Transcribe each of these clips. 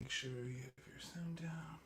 Make sure you have your sound down.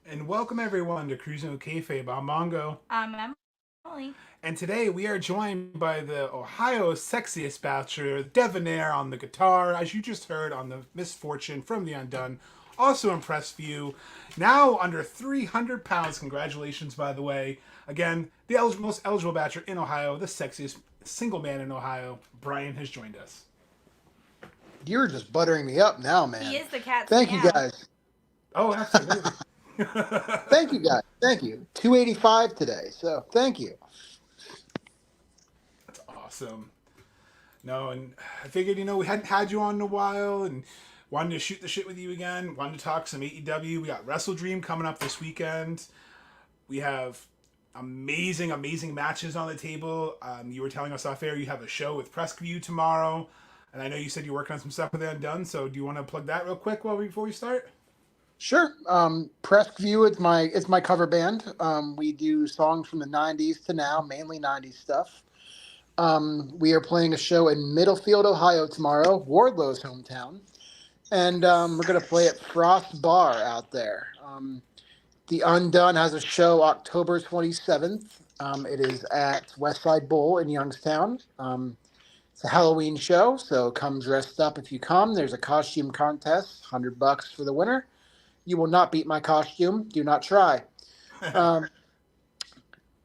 And welcome everyone to Cruising with Kayfabe. I'm Mongo. I'm Emily. And today we are joined by the Ohio's sexiest bachelor, Devonair on the guitar, as you just heard on the Misfortune from the Undone. Also impressed view. Now under 300 pounds. Congratulations, by the way. Again, the most eligible bachelor in Ohio, the sexiest single man in Ohio. Brian has joined us. You're just buttering me up now, man. He is the cat. Thank you, guys. Oh, absolutely. Thank you, guys. Thank you. 285 today, so thank you. That's awesome. No, and I figured, we hadn't had you on in a while and wanted to shoot the shit with you again. Wanted to talk some AEW. We got Wrestledream coming up this weekend. We have amazing matches on the table. You were telling us off air you have a show with Preskview tomorrow. And I know you said you're working on some stuff with the Undone, so do you want to plug that real quick before we start? Sure. Preskview, it's my cover band. We do songs from the 90s to now, mainly 90s stuff. We are playing a show in Middlefield, Ohio tomorrow, Wardlow's hometown. And we're going to play at Frost Bar out there. The Undone has a show October 27th. It is at Westside Bowl in Youngstown. It's a Halloween show, so come dressed up if you come. There's a costume contest, $100 for the winner. You will not beat my costume. Do not try. Other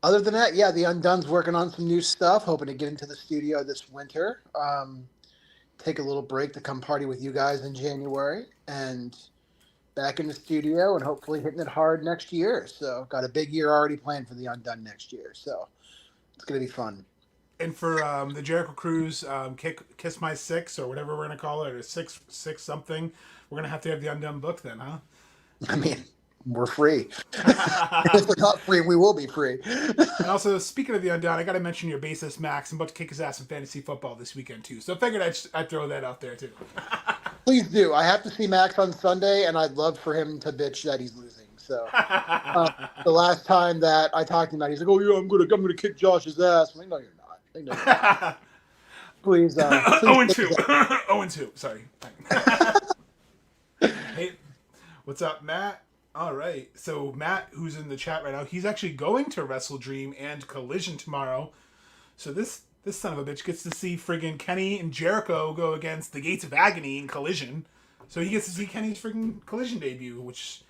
than that, yeah, the Undone's working on some new stuff, hoping to get into the studio this winter. Take a little break to come party with you guys in January, and back in the studio and hopefully hitting it hard next year. So got a big year already planned for the Undone next year. So it's going to be fun. And for the Jericho Cruise, Kiss My Six, or whatever we're going to call it, or six something, we're going to have the Undone book then, huh? I mean, we're free. If we're not free, we will be free. And also, speaking of the Undone, I got to mention your bassist, Max. I'm about to kick his ass in fantasy football this weekend, too. So I figured I'd throw that out there, too. Please do. I have to see Max on Sunday, and I'd love for him to bitch that he's losing. So the last time that I talked to him about, he's like, "Oh yeah, I'm gonna kick Josh's ass." I'm like, "No, you're not. No, you're not." Please. 0-2. 0-2. Sorry. Hey, what's up, Matt? All right. So Matt, who's in the chat right now, he's actually going to Wrestledream and Collision tomorrow. So this son of a bitch gets to see friggin' Kenny and Jericho go against the Gates of Agony in Collision. So he gets to see Kenny's friggin' Collision debut, which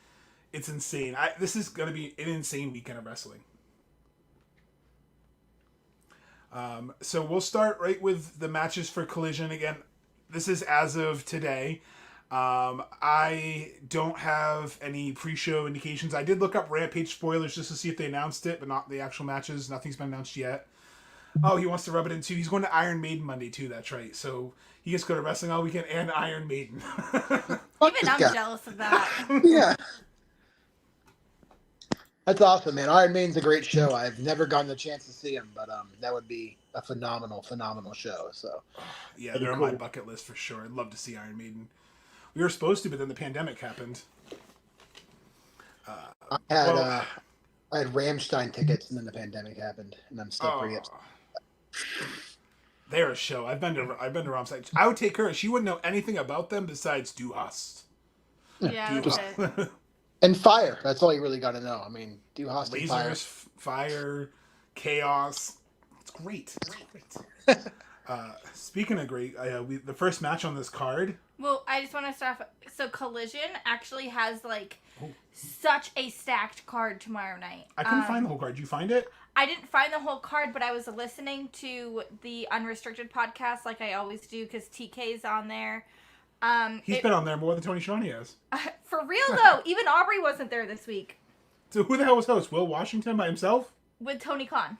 it's insane. This is going to be an insane weekend of wrestling. So we'll start right with the matches for Collision. Again, this is as of today. I don't have any pre-show indications. I did look up Rampage spoilers just to see if they announced it, but not the actual matches. Nothing's been announced yet. Oh, he wants to rub it in too. He's going to Iron Maiden Monday too. That's right. So he gets to go to wrestling all weekend and Iron Maiden. Fuck Even this I'm guy. jealous of that. Yeah. That's awesome, man. Iron Maiden's a great show. I've never gotten the chance to see him, but that would be a phenomenal show. So Yeah, that'd be they're on cool. my bucket list for sure. I'd love to see Iron Maiden. We were supposed to, but then the pandemic happened. I had I had Rammstein tickets, and then the pandemic happened, and I'm still pretty upset. They're a show. I've been to Rammstein. I would take her. She wouldn't know anything about them besides Du Hast. Yeah, Du that's Hast. it. And fire. That's all you really got to know. I mean, Du Hast and fire. Lasers, fire, chaos. It's great. It's great. Speaking of great, the first match on this card. Well, I just want to start off. So Collision actually has such a stacked card tomorrow night. I couldn't find the whole card. Did you find it? I didn't find the whole card, but I was listening to the Unrestricted podcast like I always do because TK's on there. He's been on there more than Tony Schiavone has. For real though, even Aubrey wasn't there this week So who the hell was host? Will Washington by himself? with Tony Khan.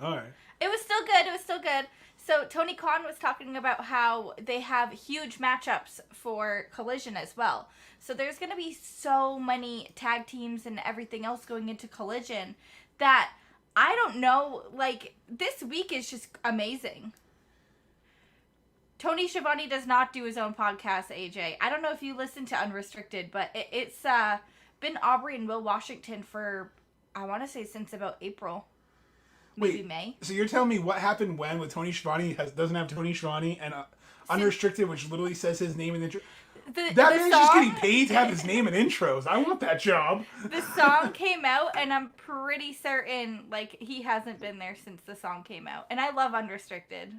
All right. It was still good. It was still good. So Tony Khan was talking about how they have huge matchups for Collision as well. So there's going to be so many tag teams and everything else going into Collision that I don't know. This week is just amazing. Tony Schiavone does not do his own podcast, AJ. I don't know if you listen to Unrestricted, but it's been Aubrey and Will Washington for, I want to say, since about April. Maybe Wait, May. So you're telling me what happened when with Tony Schiavone doesn't have Tony Schiavone and Unrestricted, which literally says his name in the intro? That man's just getting paid to have his name in intros. I want that job. The song came out, and I'm pretty certain he hasn't been there since the song came out. And I love Unrestricted.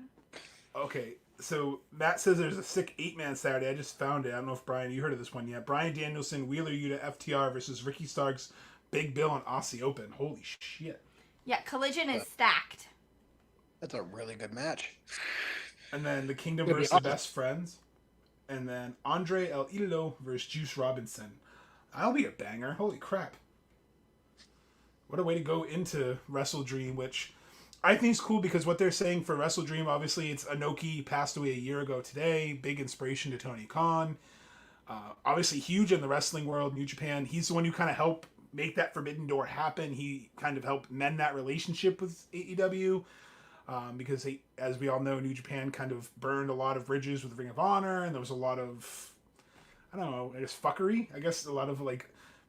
Okay, so Matt says there's a sick 8-man Saturday. I just found it. I don't know if Brian, you heard of this one yet. Brian Danielson, Wheeler Yuta, FTR versus Ricky Starks, Big Bill, and Aussie Open. Holy shit. Yeah, Collision is stacked. That's a really good match. And then the Kingdom It'll be versus the awesome. Best Friends. And then Andre El Idolo versus Juice Robinson. That'll be a banger. Holy crap. What a way to go into Wrestledream, which I think is cool because what they're saying for Wrestledream, obviously it's Inoki passed away a year ago today. Big inspiration to Tony Khan. Obviously huge in the wrestling world, New Japan. He's the one who kind of helped make that Forbidden Door happen. He kind of helped mend that relationship with AEW. Because as we all know, New Japan kind of burned a lot of bridges with Ring of Honor, and there was a lot of, I don't know, I guess fuckery. I guess a lot of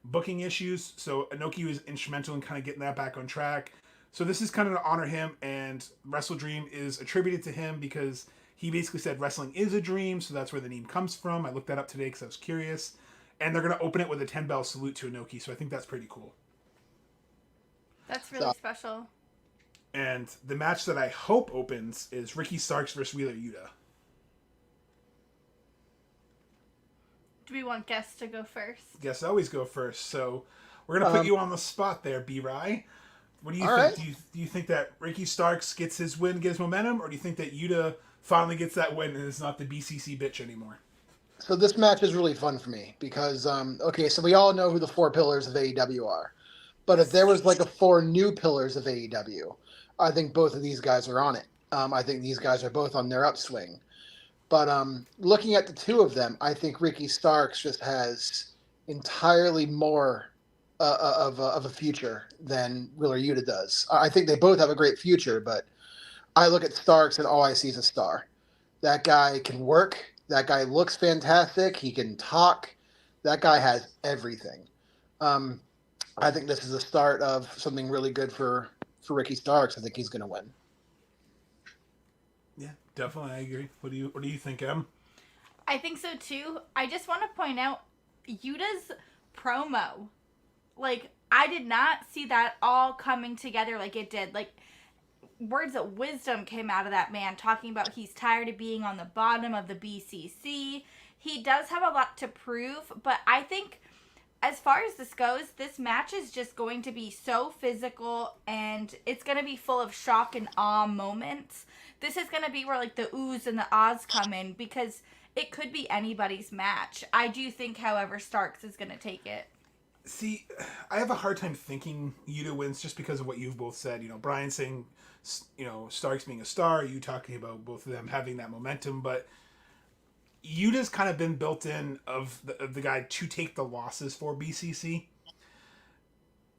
booking issues. So Inoki was instrumental in kind of getting that back on track. So this is kind of to honor him, and Wrestledream is attributed to him because he basically said wrestling is a dream, so that's where the name comes from. I looked that up today because I was curious. And they're going to open it with a 10-bell salute to Inoki, so I think that's pretty cool. That's really special. And the match that I hope opens is Ricky Starks versus Wheeler Yuta. Do we want guests to go first? Guests always go first, so we're going to put you on the spot there, B-Rai. What do you think? Right. Do you think that Ricky Starks gets his win, gets momentum, or do you think that Yuta finally gets that win and is not the BCC bitch anymore? So this match is really fun for me because, so we all know who the 4 pillars of AEW are. But if there was 4 new pillars of AEW, I think both of these guys are on it. I think these guys are both on their upswing. But looking at the 2 of them, I think Ricky Starks just has entirely more of a future than Wheeler Yuta does. I think they both have a great future, but I look at Starks and all I see is a star. That guy can work. That guy looks fantastic. He can talk. That guy has everything. I think this is the start of something really good for Ricky Starks. I think he's going to win. Yeah, definitely, I agree. What do you think, Em? I think so too. I just want to point out Yuta's promo. I did not see that all coming together like it did. Words of wisdom came out of that man talking about he's tired of being on the bottom of the BCC. He does have a lot to prove, but I think as far as this goes, this match is just going to be so physical, and it's going to be full of shock and awe moments. This is going to be where the oohs and the ahs come in, because it could be anybody's match. I do think, however, Starks is going to take it. See, I have a hard time thinking Yuta wins just because of what you've both said. Brian saying, Starks being a star, you talking about both of them having that momentum, but Yuta's kind of been built in of the guy to take the losses for BCC.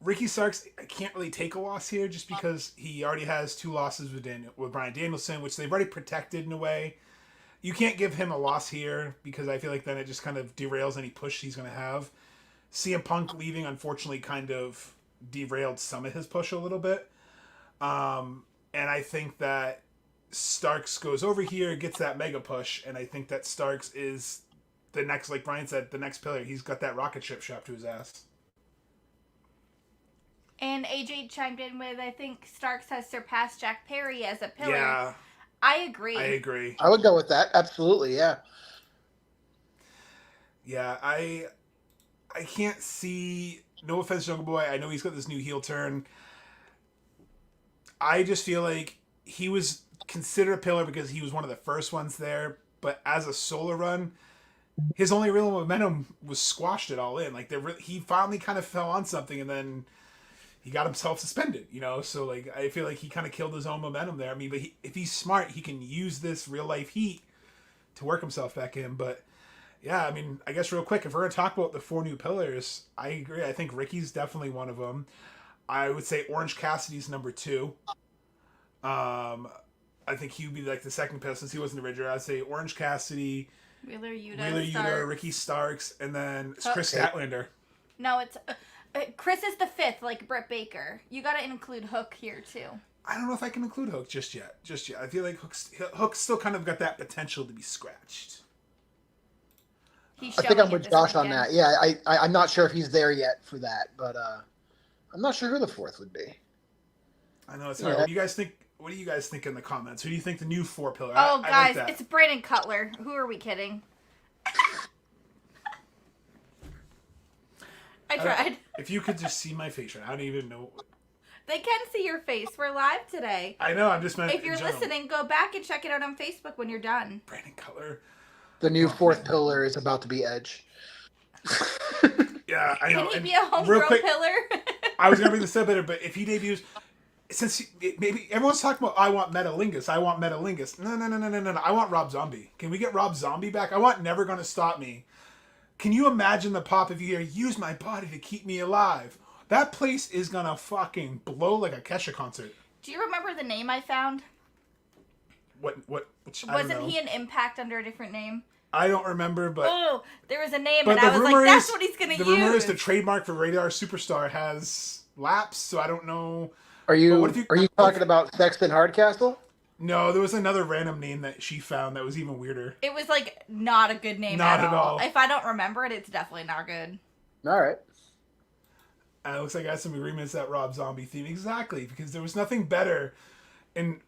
Ricky Starks can't really take a loss here just because he already has 2 losses with Bryan Danielson, which they've already protected in a way. You can't give him a loss here because I feel like then it just kind of derails any push he's going to have. CM Punk leaving, unfortunately, kind of derailed some of his push a little bit. And I think that Starks goes over here, gets that mega push, and I think that Starks is the next, like Brian said, the next pillar. He's got that rocket ship strapped to his ass. And AJ chimed in with, I think Starks has surpassed Jack Perry as a pillar. Yeah. I agree. I would go with that. Absolutely, yeah. Yeah, I can't see, no offense, Jungle Boy, I know he's got this new heel turn. I just feel like he was considered a pillar because he was one of the first ones there, but as a solo run, his only real momentum was squashed it all in. Like, he finally kind of fell on something, and then he got himself suspended, So, like, I feel like he kind of killed his own momentum there. I mean, but if he's smart, he can use this real-life heat to work himself back in, but yeah, I mean, I guess real quick, if we're going to talk about the 4 new pillars, I agree. I think Ricky's definitely one of them. I would say Orange Cassidy's number 2. I think he would be like the second pillar since he wasn't the original. I'd say Orange Cassidy, Wheeler Yuta, Starks. Ricky Starks, and then Chris Statlander. No, it's Chris is the 5th, like Britt Baker. You got to include Hook here too. I don't know if I can include Hook just yet. I feel like Hook's still kind of got that potential to be scratched. I think I'm with Josh on that. Yeah, I'm not sure if he's there yet for that, but I'm not sure who the 4th would be. I know it's hard. Yeah. What do you guys think in the comments? Who do you think the new 4 pillar? Oh, guys, like it's Brandon Cutler. Who are we kidding? I tried. If you could just see my face right now, I don't even know. They can see your face. We're live today. I know. I'm just meant. If you're listening, go back and check it out on Facebook when you're done. Brandon Cutler. The new 4th pillar is about to be Edge. Yeah, I know. Can he be a homegrown pillar? I was going to bring this up later, but if he debuts, maybe everyone's talking about, I want Metalingus. No. I want Rob Zombie. Can we get Rob Zombie back? I want Never Gonna Stop Me. Can you imagine the pop if you hear, use my body to keep me alive? That place is going to fucking blow like a Kesha concert. Do you remember the name I found? Wasn't he an Impact under a different name? I don't remember, but... Oh, there was a name, and I was like, that's what he's going to use. The rumor is the trademark for Radar Superstar has lapsed, so I don't know... Are you talking about Sexton Hardcastle? No, there was another random name that she found that was even weirder. It was, like, not a good name at all. If I don't remember it, it's definitely not good. All right. It looks like I have some agreements that Rob Zombie theme. Exactly, because there was nothing better... In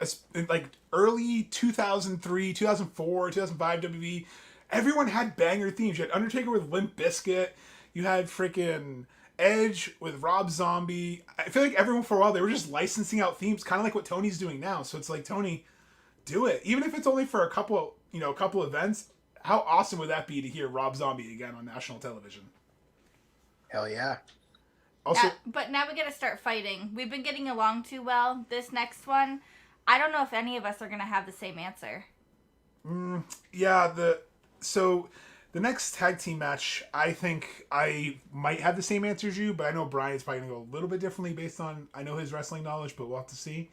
like early 2003, 2004, 2005 WWE, everyone had banger themes. You had Undertaker with Limp Bizkit. You had freaking Edge with Rob Zombie. I feel like everyone for a while, they were just licensing out themes, kind of like what Tony's doing now. So it's like, Tony, do it. Even if it's only for a couple events, how awesome would that be to hear Rob Zombie again on national television? Hell yeah. Also, but now we got to start fighting. We've been getting along too well. This next one... I don't know if any of us are going to have the same answer. Yeah, so the next tag team match, I think I might have the same answer as you, but I know Brian's probably going to go a little bit differently based on, I know his wrestling knowledge, but we'll have to see.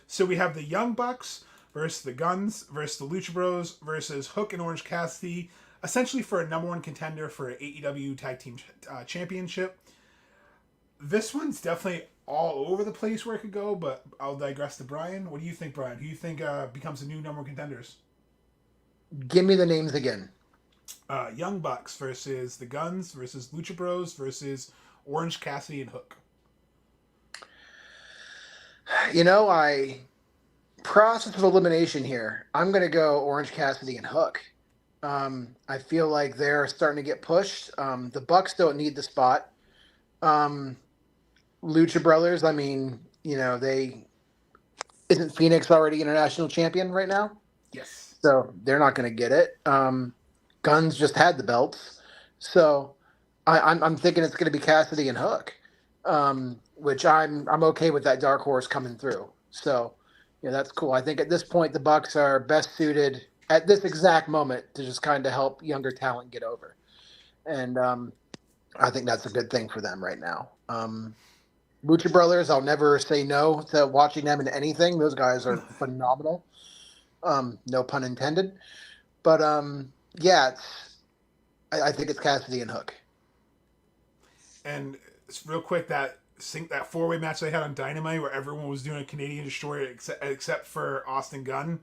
So we have the Young Bucks versus the Guns versus the Lucha Bros versus Hook and Orange Cassidy, essentially for a number 1 contender for an AEW Tag Team Championship. This one's definitely all over the place where it could go, but I'll digress to Brian. What do you think, Brian? Who do you think becomes the new number 1 contenders? Give me the names again. Young Bucks versus the Guns versus Lucha Bros versus Orange Cassidy and Hook. Process of elimination here. I'm going to go Orange Cassidy and Hook. I feel like they're starting to get pushed. The Bucks don't need the spot. Lucha Brothers, I mean, isn't Phoenix already international champion right now? Yes. So they're not going to get it. Guns just had the belts, so I'm thinking it's going to be Cassidy and Hook, which I'm okay with that dark horse coming through. So yeah, that's cool. I think at this point the Bucks are best suited at this exact moment to just kind of help younger talent get over, and I think that's a good thing for them right now. Lucha Brothers, I'll never say no to watching them in anything. Those guys are phenomenal. No pun intended. But yeah, I think it's Cassidy and Hook. And real quick, that four-way match they had on Dynamite where everyone was doing a Canadian Destroyer except for Austin Gunn.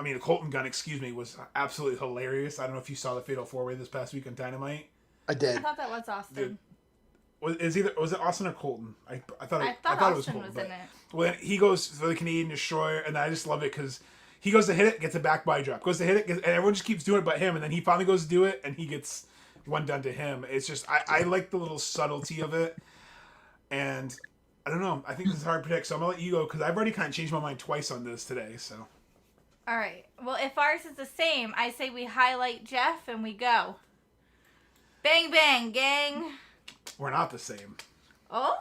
I mean, Colton Gunn, excuse me, was absolutely hilarious. I don't know if you saw the Fatal 4-Way this past week on Dynamite. I did. I thought that was Austin. Was it Austin or Colton? I thought Austin it was Colton. Was in it. When he goes for the Canadian Destroyer, and I just love it because he goes to hit it, gets a back body drop. Goes to hit it, and everyone just keeps doing it but him. And then he finally goes to do it, and he gets one done to him. It's just, I like the little subtlety of it. And I don't know. I think this is hard to predict. So I'm going to let you go because I've already kind of changed my mind twice on this today. So. All right. Well, if ours is the same, I say we highlight Jeff and we go. Bang, bang, gang. We're not the same. Oh,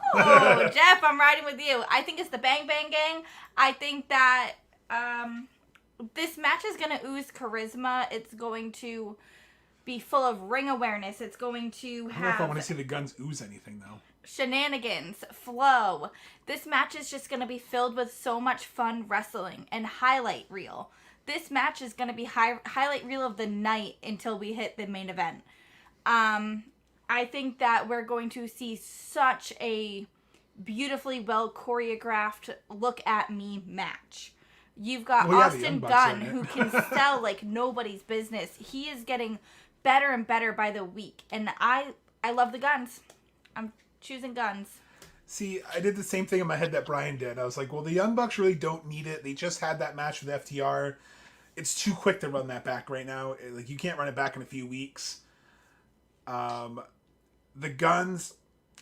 Jeff, I'm riding with you. I think it's the Bang Bang Gang. I think that this match is going to ooze charisma. It's going to be full of ring awareness. It's going to have... I don't know if I want to see the Guns ooze anything, though. Shenanigans, flow. This match is just going to be filled with so much fun wrestling and highlight reel. This match is going to be highlight reel of the night until we hit the main event. I think that we're going to see such a beautifully well choreographed look at me match. You've got Austin Gunn who can sell like nobody's business. He is getting better and better by the week. And I love the Guns. I'm choosing Guns. See, I did the same thing in my head that Brian did. I was like, well, the Young Bucks really don't need it. They just had that match with FTR. It's too quick to run that back right now. Like, you can't run it back in a few weeks. The Guns,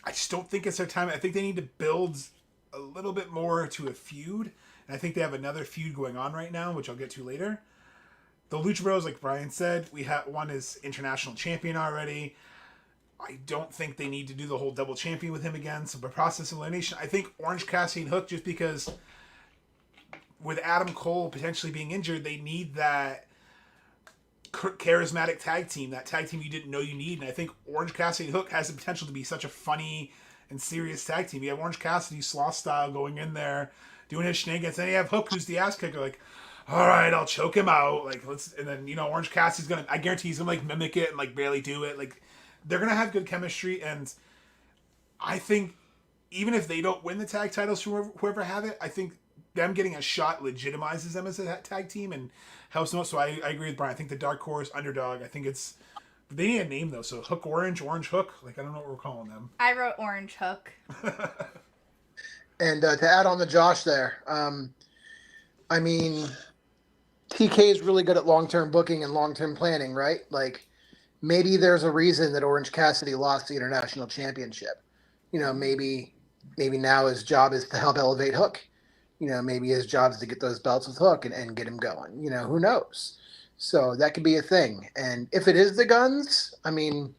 I just don't think it's their time. I think they need to build a little bit more to a feud. And I think they have another feud going on right now, which I'll get to later. The Lucha Bros, like Brian said, one is international champion already. I don't think they need to do the whole double champion with him again. So by process of elimination, I think Orange Cassidy and Hook, just because with Adam Cole potentially being injured, they need that charismatic tag team, that tag team you didn't know you need. And I think Orange Cassidy and Hook has the potential to be such a funny and serious tag team. You have Orange Cassidy Sloth style going in there doing his shenanigans, and then you have Hook who's the ass kicker, like, all right, I'll choke him out, like, and then Orange Cassidy's gonna, I guarantee he's gonna like mimic it and like barely do it. Like, they're gonna have good chemistry, and I think even if they don't win the tag titles from whoever have it, I think them getting a shot legitimizes them as a tag team and helps them out. So I agree with Brian. I think the dark horse underdog. I think they need a name though. So Hook Orange Hook. Like, I don't know what we're calling them. I wrote Orange Hook. And to add on to Josh there, I mean, TK is really good at long-term booking and long-term planning, right? Like, maybe there's a reason that Orange Cassidy lost the international championship. Maybe now his job is to help elevate Hook. Maybe his job is to get those belts with Hook and get him going. Who knows? So that could be a thing. And if it is the Guns, I mean,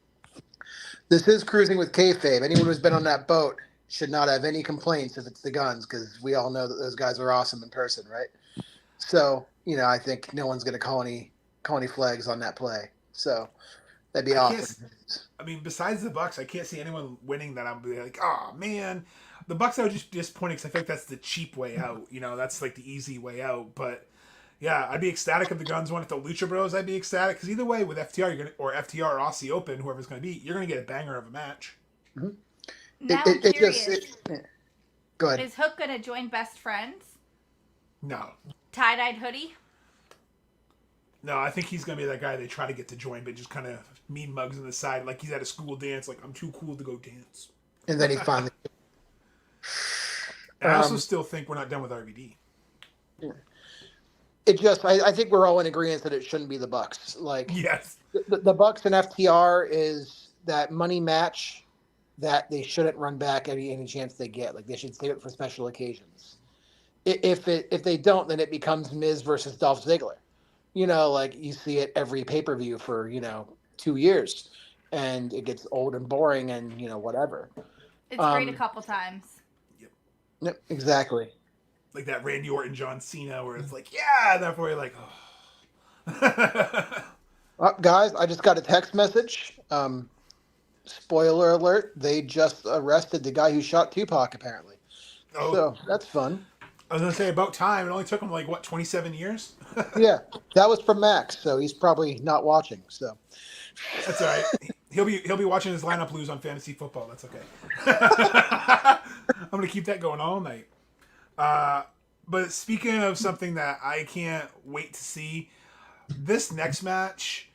this is cruising with kayfabe. Anyone who's been on that boat should not have any complaints if it's the Guns, because we all know that those guys are awesome in person, right? So, I think no one's going to call any flags on that play. So that'd be awesome. I mean, besides the Bucks, I can't see anyone winning that I'm like, oh man. The Bucks I would just disappointed because I think that's the cheap way out. That's like the easy way out. But yeah, I'd be ecstatic if the Guns won. If the Lucha Bros, I'd be ecstatic because either way, with FTR or FTR or Aussie Open, whoever's going to be, you're going to get a banger of a match. Mm-hmm. Now I'm curious. Go ahead. Is Hook going to join Best Friends? No. Tie-dyed hoodie? No, I think he's going to be that guy they try to get to join, but just kind of mean mugs on the side, like he's at a school dance, like, I'm too cool to go dance. And then he finally... I also still think we're not done with RVD. I think we're all in agreement that it shouldn't be the Bucks. Like, yes, the Bucks and FTR is that money match that they shouldn't run back any chance they get. Like, they should save it for special occasions. If they don't, then it becomes Miz versus Dolph Ziggler. Like you see it every pay-per-view for 2 years, and it gets old and boring, and whatever. It's great a um couple times. Yep. yep, exactly. Like that Randy Orton John Cena where it's like, yeah, and therefore you're like, oh. Guys, I just got a text message. Spoiler alert, they just arrested the guy who shot Tupac, apparently. Oh, So that's fun. I was gonna say about time. It only took him like what 27 years. Yeah, that was from Max, so he's probably not watching. So That's all right. He'll be watching his lineup lose on fantasy football. That's okay. I'm gonna keep that going all night. But speaking of something that I can't wait to see, this next match,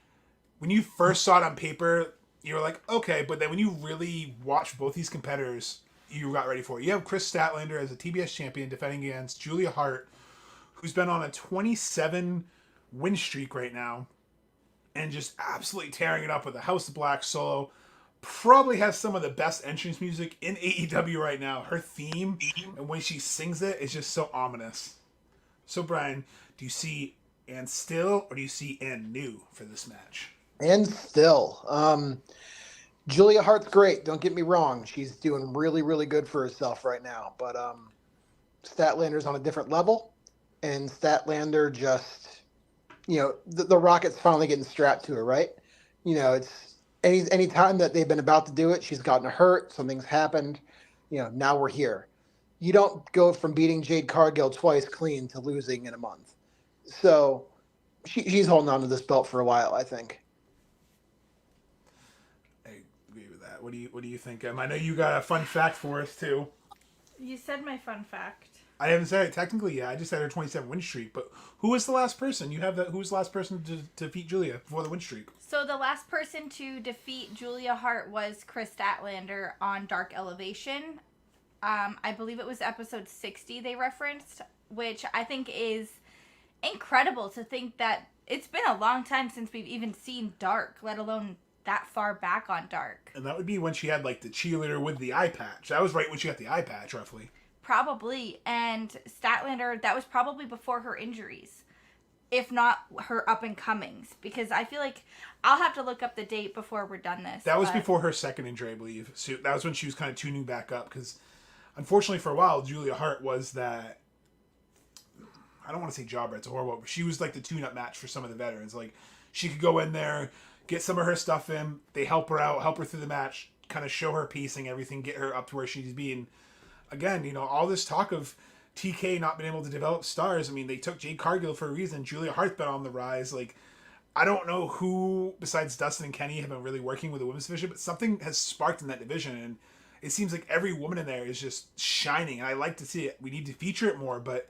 when you first saw it on paper, you were like, okay, but then when you really watch both these competitors, you got ready for it. You have Chris Statlander as a TBS champion defending against Julia Hart, who's been on a 27 win streak right now, and just absolutely tearing it up with the House of Black solo. Probably has some of the best entrance music in AEW right now. Her theme, and when she sings it, is just so ominous. So, Brian, do you see and still, or do you see and new for this match? and still, Julia Hart's great. Don't get me wrong; she's doing really, really good for herself right now. But Statlander's on a different level, and Statlander just, the rocket's finally getting strapped to her, right? It's any time that they've been about to do it, she's gotten hurt, something's happened. Now we're here. You don't go from beating Jade Cargill twice clean to losing in a month. So she's holding on to this belt for a while, I think. I agree with that. What do you think? I know you got a fun fact for us too. You said my fun fact. I haven't said it technically yet. I just said her 27 win streak. But who was the last person? You have that. Who was the last person to defeat Julia before the win streak? So the last person to defeat Julia Hart was Chris Statlander on Dark Elevation. I believe it was episode 60 they referenced, which I think is incredible to think that it's been a long time since we've even seen Dark, let alone that far back on Dark. And that would be when she had like the cheerleader with the eye patch. That was right when she got the eye patch, roughly. Probably. And Statlander, that was probably before her injuries, if not her up and comings, because I feel like I'll have to look up the date before we're done this. That was before her second injury, I believe. So that was when she was kind of tuning back up because, unfortunately, for a while, Julia Hart was that. I don't want to say jobber; it's a horrible. But she was like the tune-up match for some of the veterans. Like she could go in there, get some of her stuff in. They help her out, help her through the match, kind of show her pacing, everything, get her up to where she needs to be. And again, all this talk of TK not being able to develop stars. I mean, they took Jade Cargill for a reason. Julia Hart's been on the rise. Like, I don't know who besides Dustin and Kenny have been really working with the women's division, but something has sparked in that division, and it seems like every woman in there is just shining. And I like to see it. We need to feature it more, but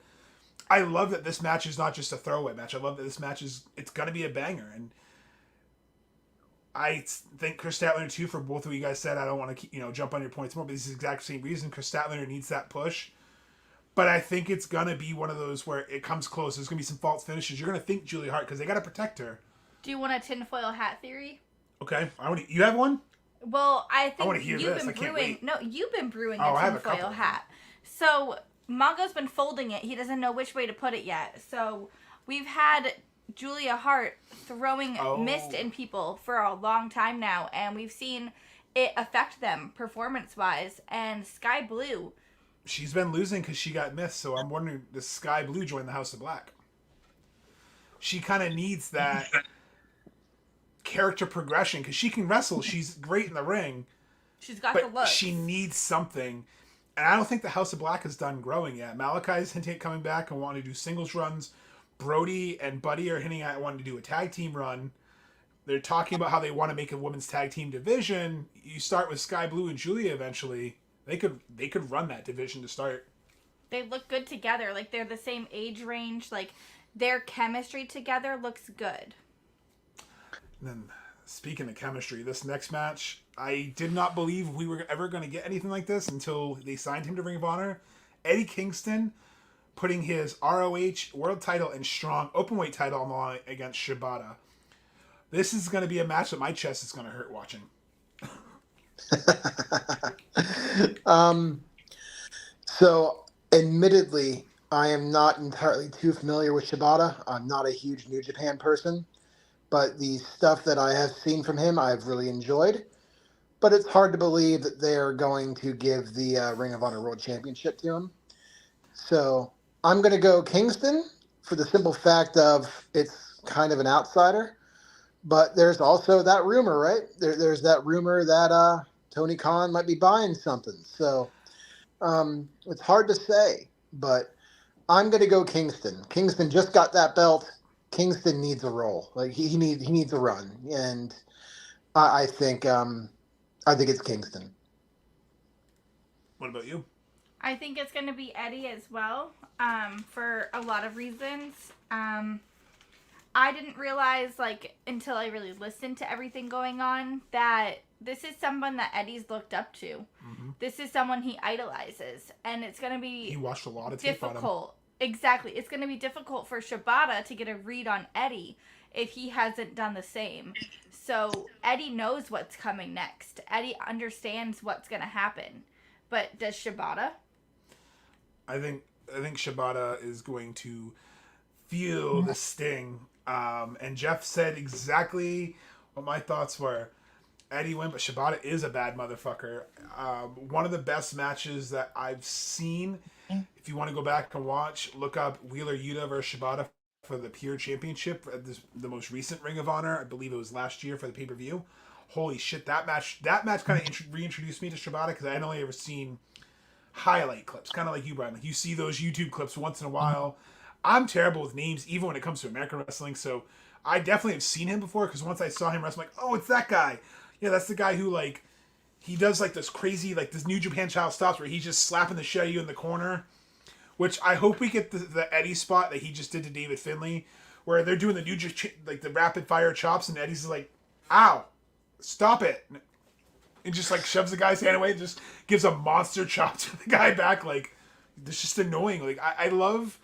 I love that this match is not just a throwaway match. I love that this match it's gonna be a banger, and I think Chris Statlander too. For both of you guys said, I don't want to jump on your points more, but this is the exact same reason. Chris Statlander needs that push. But I think it's going to be one of those where it comes close. There's going to be some false finishes. You're going to think Julia Hart because they got to protect her. Do you want a tinfoil hat theory? Okay. You have one? Well, I think want to hear this. I can't wait. No, you've been brewing I a have a tinfoil couple. hat. So Mongo's been folding it. He doesn't know which way to put it yet. So we've had Julia Hart throwing mist in people for a long time now, and we've seen it affect them performance-wise. And Sky Blue, she's been losing because she got missed, so I'm wondering, does Sky Blue join the House of Black? She kind of needs that character progression because she can wrestle. She's great in the ring. she's got But the look. she needs something. And I don't think the House of Black is done growing yet. Malachi's hinting at coming back and wanting to do singles runs. Brody and Buddy are hinting at wanting to do a tag team run. They're talking about how they want to make a women's tag team division. You start with Sky Blue and Julia eventually. They could run that division to start. They look good together. Like, they're the same age range. Like, their chemistry together looks good. And then, speaking of chemistry, this next match, I did not believe we were ever going to get anything like this until they signed him to Ring of Honor. Eddie Kingston putting his ROH World title and Strong Openweight title on the line against Shibata. This is going to be a match that my chest is going to hurt watching. So, admittedly, I am not entirely too familiar with Shibata. I'm not a huge New Japan person, but the stuff that I have seen from him, I've really enjoyed. But it's hard to believe that they're going to give the Ring of Honor World Championship to him. So I'm going to go Kingston for the simple fact of it's kind of an outsider. But there's also that rumor, right? There's that rumor that Tony Khan might be buying something. So it's hard to say, but I'm going to go Kingston. Kingston just got that belt. Kingston needs a role. Like he needs a run, and I think I think it's Kingston. What about you? I think it's going to be Eddie as well, for a lot of reasons. I didn't realize, like, until I really listened to everything going on, that this is someone that Eddie's looked up to. Mm-hmm. This is someone he idolizes, and it's going to be He watched a lot of tape on him. difficult. Exactly. It's going to be difficult for Shibata to get a read on Eddie if he hasn't done the same. So Eddie knows what's coming next. Eddie understands what's going to happen. But does Shibata? I think Shibata is going to feel the sting. And Jeff said exactly what my thoughts were. Eddie win, but Shibata is a bad motherfucker. One of the best matches that I've seen. If you want to go back and watch, look up Wheeler Yuta versus Shibata for the Pure Championship, the most recent Ring of Honor. I believe it was last year for the pay-per-view. Holy shit, that match kind of reintroduced me to Shibata because I had only ever seen highlight clips, kind of like you, Brian. Like you see those YouTube clips once in a while. I'm terrible with names, even when it comes to American wrestling. So I definitely have seen him before because once I saw him wrestle, I'm like, oh, it's that guy. Yeah, that's the guy who like he does like this crazy like this New Japan style stops where he's just slapping the shit out of you in the corner. Which I hope we get the Eddie spot that he just did to David Finlay, where they're doing like the rapid fire chops, and Eddie's like, "Ow, stop it!" And just like shoves the guy's hand away, and just gives a monster chop to the guy back. Like, it's just annoying. Like, I love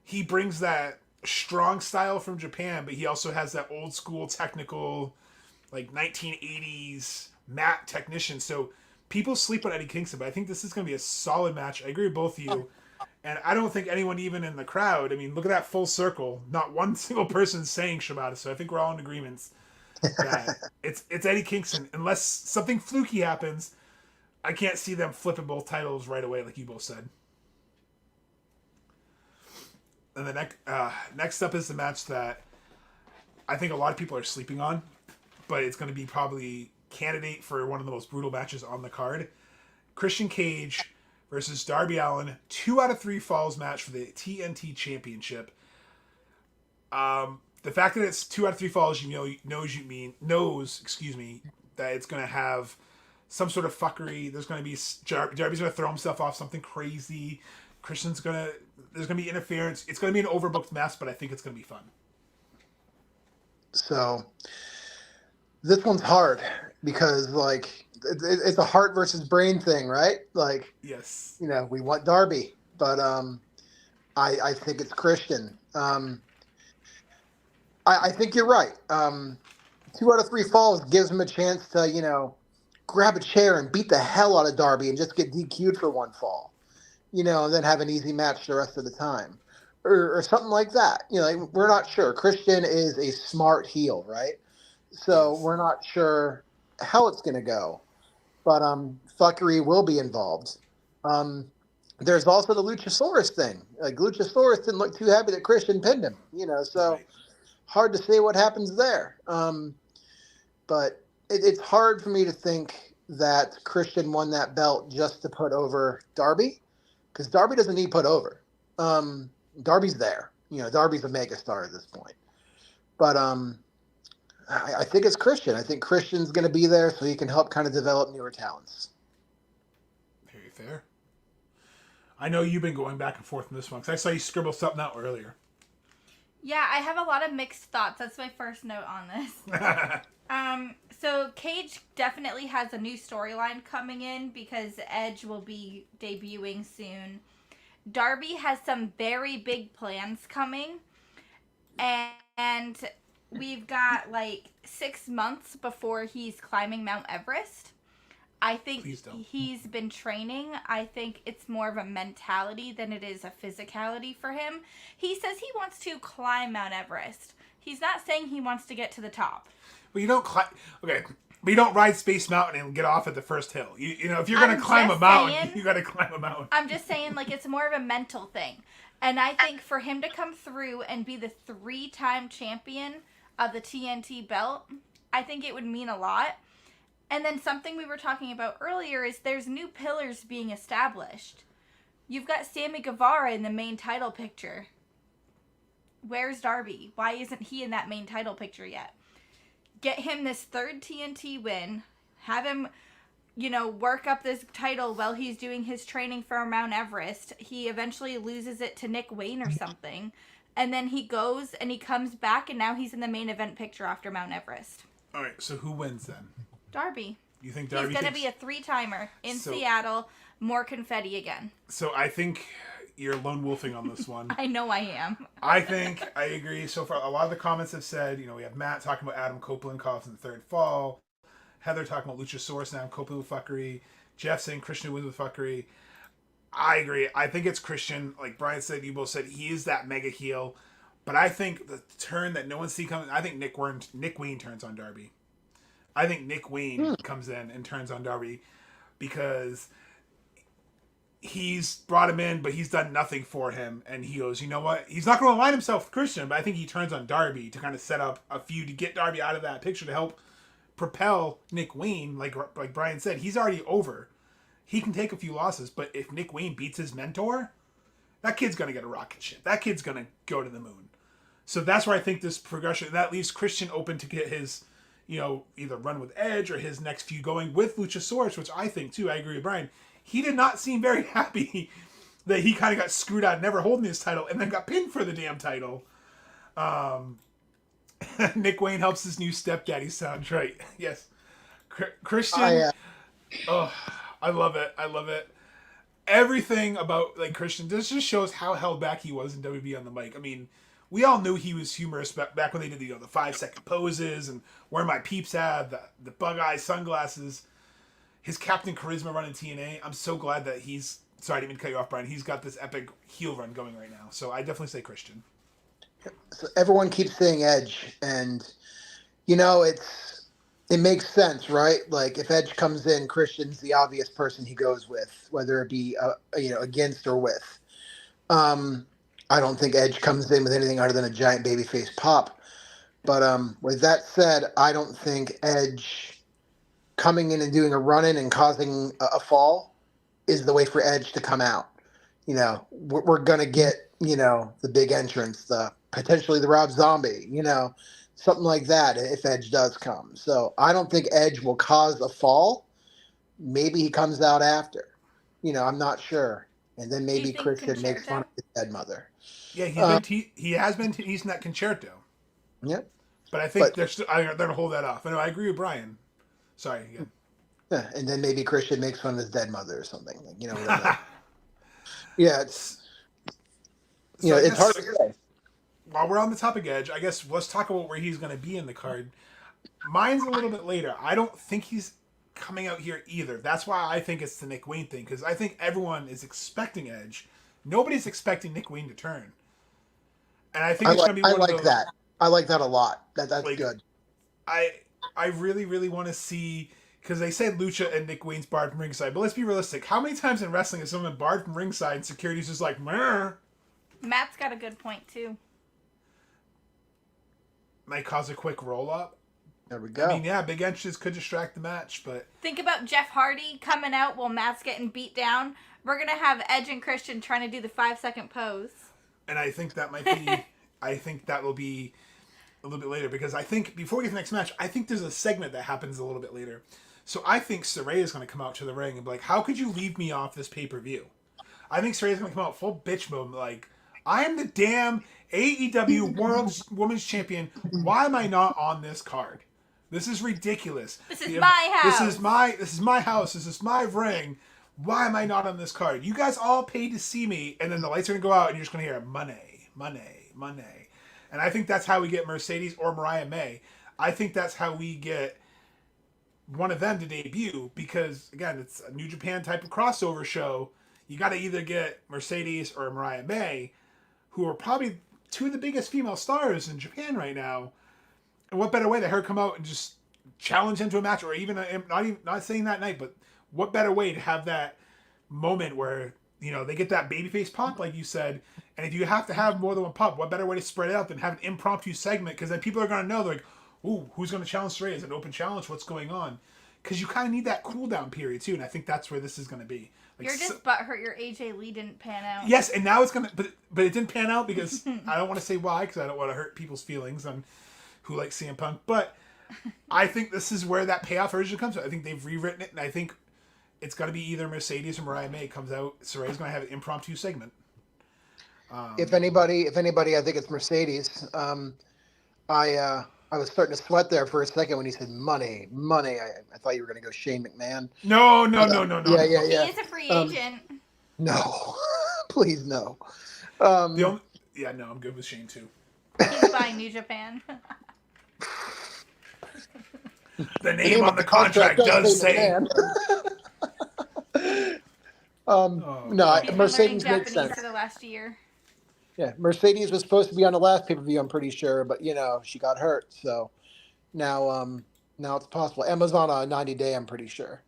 he brings that strong style from Japan, but he also has that old school technical, like 1980s mat technician. So people sleep on Eddie Kingston, but I think this is going to be a solid match. I agree with both of you. And I don't think anyone even in the crowd, I mean, look at that full circle. Not one single person saying Shibata. So I think we're all in agreement that it's Eddie Kingston. Unless something fluky happens, I can't see them flipping both titles right away, like you both said. And the next up is the match that I think a lot of people are sleeping on, but it's going to be probably candidate for one of the most brutal matches on the card. Christian Cage versus Darby Allin, 2 out of 3 falls match for the TNT Championship. The fact that it's 2 out of 3 falls, knows that it's going to have some sort of fuckery. There's going to be Darby's going to throw himself off something crazy. There's going to be interference. It's going to be an overbooked mess, but I think it's going to be fun. So this one's hard because like it's a heart versus brain thing, right? Like Yes. we want Darby, but I think it's Christian. I think you're right. 2 out of 3 falls gives him a chance to grab a chair and beat the hell out of Darby and just get DQ'd for 1 fall, and then have an easy match the rest of the time, or something like that. Like, we're not sure. Christian is a smart heel, right? So Yes. we're not sure how it's going to go, but fuckery will be involved. There's also the Luchasaurus thing. Like, Luchasaurus didn't look too happy that Christian pinned him, so Right. hard to say what happens there. But it's hard for me to think that Christian won that belt just to put over Darby, because Darby doesn't need put over. Darby's there. Darby's a megastar at this point. But I think it's Christian. I think Christian's going to be there so he can help kind of develop newer talents. Very fair. I know you've been going back and forth in this one because I saw you scribble something out earlier. Yeah, I have a lot of mixed thoughts. That's my first note on this. So Cage definitely has a new storyline coming in because Edge will be debuting soon. Darby has some very big plans coming. And we've got like 6 months before he's climbing Mount Everest. I think Please don't. he's been training. I think it's more of a mentality than it is a physicality for him. He says he wants to climb Mount Everest. He's not saying he wants to get to the top. Well, you don't climb. Okay, but you don't ride Space Mountain and get off at the first hill. You know, if you're gonna climb a mountain, you gotta climb a mountain. I'm just saying, like, it's more of a mental thing. And I think for him to come through and be the 3-time champion of the TNT belt, I think it would mean a lot. And then something we were talking about earlier is there's new pillars being established. You've got Sammy Guevara in the main title picture. Where's Darby? Why isn't he in that main title picture yet? Get him this 3rd TNT win. Have him, work up this title while he's doing his training for Mount Everest. He eventually loses it to Nick Wayne or something. And then he goes and he comes back and now he's in the main event picture after Mount Everest. All right, so who wins then? Darby. You think Darby? He's going to be a 3-timer in Seattle. More confetti again. So I think you're lone wolfing on this one. I know I am. I agree. So far, a lot of the comments have said, we have Matt talking about Adam Copeland coughs in the 3rd fall. Heather talking about Luchasaurus and Adam Copeland with fuckery. Jeff saying Christian wins with fuckery. I agree. I think it's Christian. Like Brian said, you both said, he is that mega heel. But I think the turn that no one see coming, I think Nick Wayne turns on Darby. I think Nick Wayne comes in and turns on Darby because he's brought him in, but he's done nothing for him. And he goes, you know what? He's not going to align himself with Christian, but I think he turns on Darby to kind of set up a feud to get Darby out of that picture to help propel Nick Wayne. Like Brian said, he's already over. He can take a few losses, but if Nick Wayne beats his mentor, that kid's going to get a rocket ship. That kid's going to go to the moon. So that's where I think this progression, that leaves Christian open to get his, either run with Edge or his next feud going with Luchasaurus, which I think, too, I agree with Brian. He did not seem very happy that he kind of got screwed out, never holding his title, and then got pinned for the damn title. Nick Wayne helps his new stepdaddy sound right. Yes. Christian. Oh, I love it. I love it. Everything about Christian, this just shows how held back he was in WWE on the mic. I mean, we all knew he was humorous back when they did the 5-second poses and where my peeps at, the bug eye sunglasses, his Captain Charisma run in TNA. I'm so glad that he's, sorry, I didn't mean to cut you off, Brian. He's got this epic heel run going right now. So I definitely say Christian. So everyone keeps saying Edge, and it makes sense, right? Like if Edge comes in, Christian's the obvious person he goes with, whether it be against or with. I don't think Edge comes in with anything other than a giant babyface pop. But with that said, I don't think Edge coming in and doing a run-in and causing a fall is the way for Edge to come out. We're going to get, the big entrance, potentially the Rob Zombie, something like that if Edge does come. So I don't think Edge will cause a fall. Maybe he comes out after. I'm not sure. And then maybe Christian makes fun of his dead mother. Yeah, he's in that concerto. Yep. But I think they're going to hold that off. I agree with Brian. Sorry. Yeah, and then maybe Christian makes fun of his dead mother or something. Whatever. Yeah, it's hard to say. While we're on the topic Edge, I guess let's talk about where he's going to be in the card. Mine's a little bit later. I don't think he's coming out here either. That's why I think it's the Nick Wayne thing, because I think everyone is expecting Edge. Nobody's expecting Nick Wayne to turn. And I think it's going to be one of those, that. I like that a lot. That's good. I really, really want to see, because they said Lucha and Nick Wayne's barred from ringside, but let's be realistic. How many times in wrestling has someone been barred from ringside and security's just like, meh? Matt's got a good point, too. Might cause a quick roll-up. There we go. I mean, yeah, big entrances could distract the match, but... Think about Jeff Hardy coming out while Matt's getting beat down. We're going to have Edge and Christian trying to do the 5-second pose. And I think that might be... I think that will be a little bit later, because I think, before we get to the next match, I think there's a segment that happens a little bit later. So I think Saraya is going to come out to the ring and be like, how could you leave me off this pay-per-view? I think Saraya is going to come out full bitch mode, like, I am the damn AEW World Women's Champion. Why am I not on this card? This is ridiculous. This is my house. This is my house. This is my ring. Why am I not on this card? You guys all paid to see me, and then the lights are going to go out, and you're just going to hear money, money, money. And I think that's how we get Mercedes or Mariah May. I think that's how we get one of them to debut because, again, it's a New Japan type of crossover show. You got to either get Mercedes or Mariah May, who are probably two of the biggest female stars in Japan right now. And what better way to her come out and just challenge into a match, or even not saying that night, but what better way to have that moment where they get that babyface pop, like you said, and if you have to have more than one pop, what better way to spread it out than have an impromptu segment? Because then people are gonna know, they're like, ooh, who's gonna challenge Saraya? Is it an open challenge? What's going on? Because you kind of need that cool down period too, and I think that's where this is gonna be. Like, you're just butthurt your AJ Lee didn't pan out. Yes, and now it's gonna, but it didn't pan out because I don't want to say why, because I don't want to hurt people's feelings on who likes CM Punk, but I think this is where that payoff originally comes from. I think they've rewritten it, and I think it's got to be either Mercedes or Mariah May comes out. Saraya's going to have an impromptu segment. If anybody, I think it's Mercedes. I was starting to sweat there for a second when he said money. I thought you were going to go Shane McMahon. No. Yeah. He is a free agent. No, please no. I'm good with Shane too. He's buying New Japan. The name on the contract does say. No, Mercedes makes sense. For the last year. Yeah, Mercedes was supposed to be on the last pay-per-view, I'm pretty sure, but she got hurt, so now it's possible. Emma's on a 90-day, I'm pretty sure.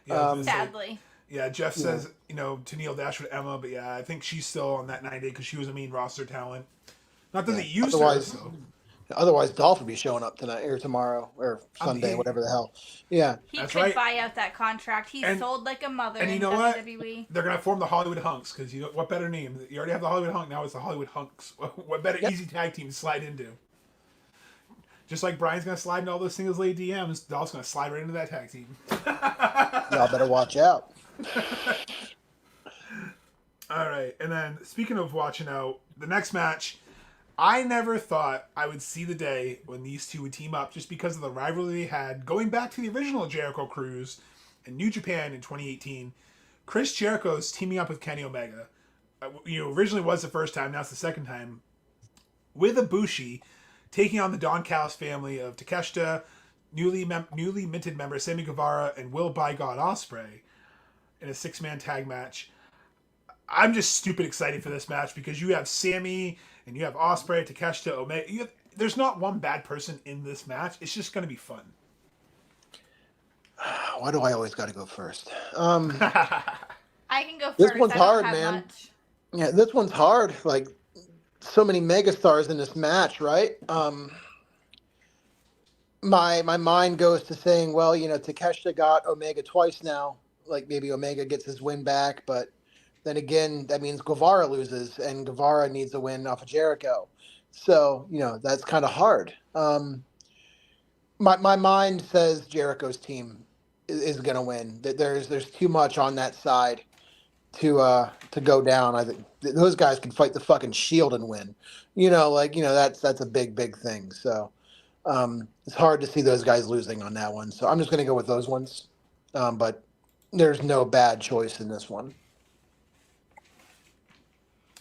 Yeah, sadly. Yeah, Jeff says, to Neil Dash with Emma, but yeah, I think she's still on that 90-day because she was a main roster talent. Not that they used her, so. Otherwise, Dolph would be showing up tonight or tomorrow or Sunday, whatever the hell. Yeah. He could buy out that contract. He's sold like a mother in WWE. What? They're going to form the Hollywood Hunks because what better name? You already have the Hollywood Hunk. Now it's the Hollywood Hunks. What better easy tag team to slide into? Just like Brian's going to slide into all those singles lady DMs, Dolph's going to slide right into that tag team. Y'all better watch out. All right. And then speaking of watching out, the next match, I never thought I would see the day when these two would team up just because of the rivalry they had going back to the original Jericho Cruise in New Japan in 2018. Chris Jericho's teaming up with Kenny Omega. Originally was the first time, now it's the second time. With Ibushi taking on the Don Callis family of Takeshita, newly minted member Sammy Guevara, and Will By God Ospreay in a 6-man tag match. I'm just stupid excited for this match because you have Sammy and you have Ospreay, Takeshita, Omega. There's not one bad person in this match. It's just going to be fun. Why do I always got to go first? I can go first. This one's hard, man. Much. Yeah, this one's hard. Like, so many megastars in this match, right? My mind goes to saying, well, Takeshita got Omega twice now. Like, maybe Omega gets his win back, but then again, that means Guevara loses, and Guevara needs a win off of Jericho. So, that's kind of hard. My mind says Jericho's team is going to win. There's too much on that side to go down. I think those guys can fight the fucking Shield and win. That's a big thing. So it's hard to see those guys losing on that one. So I'm just going to go with those ones. But there's no bad choice in this one.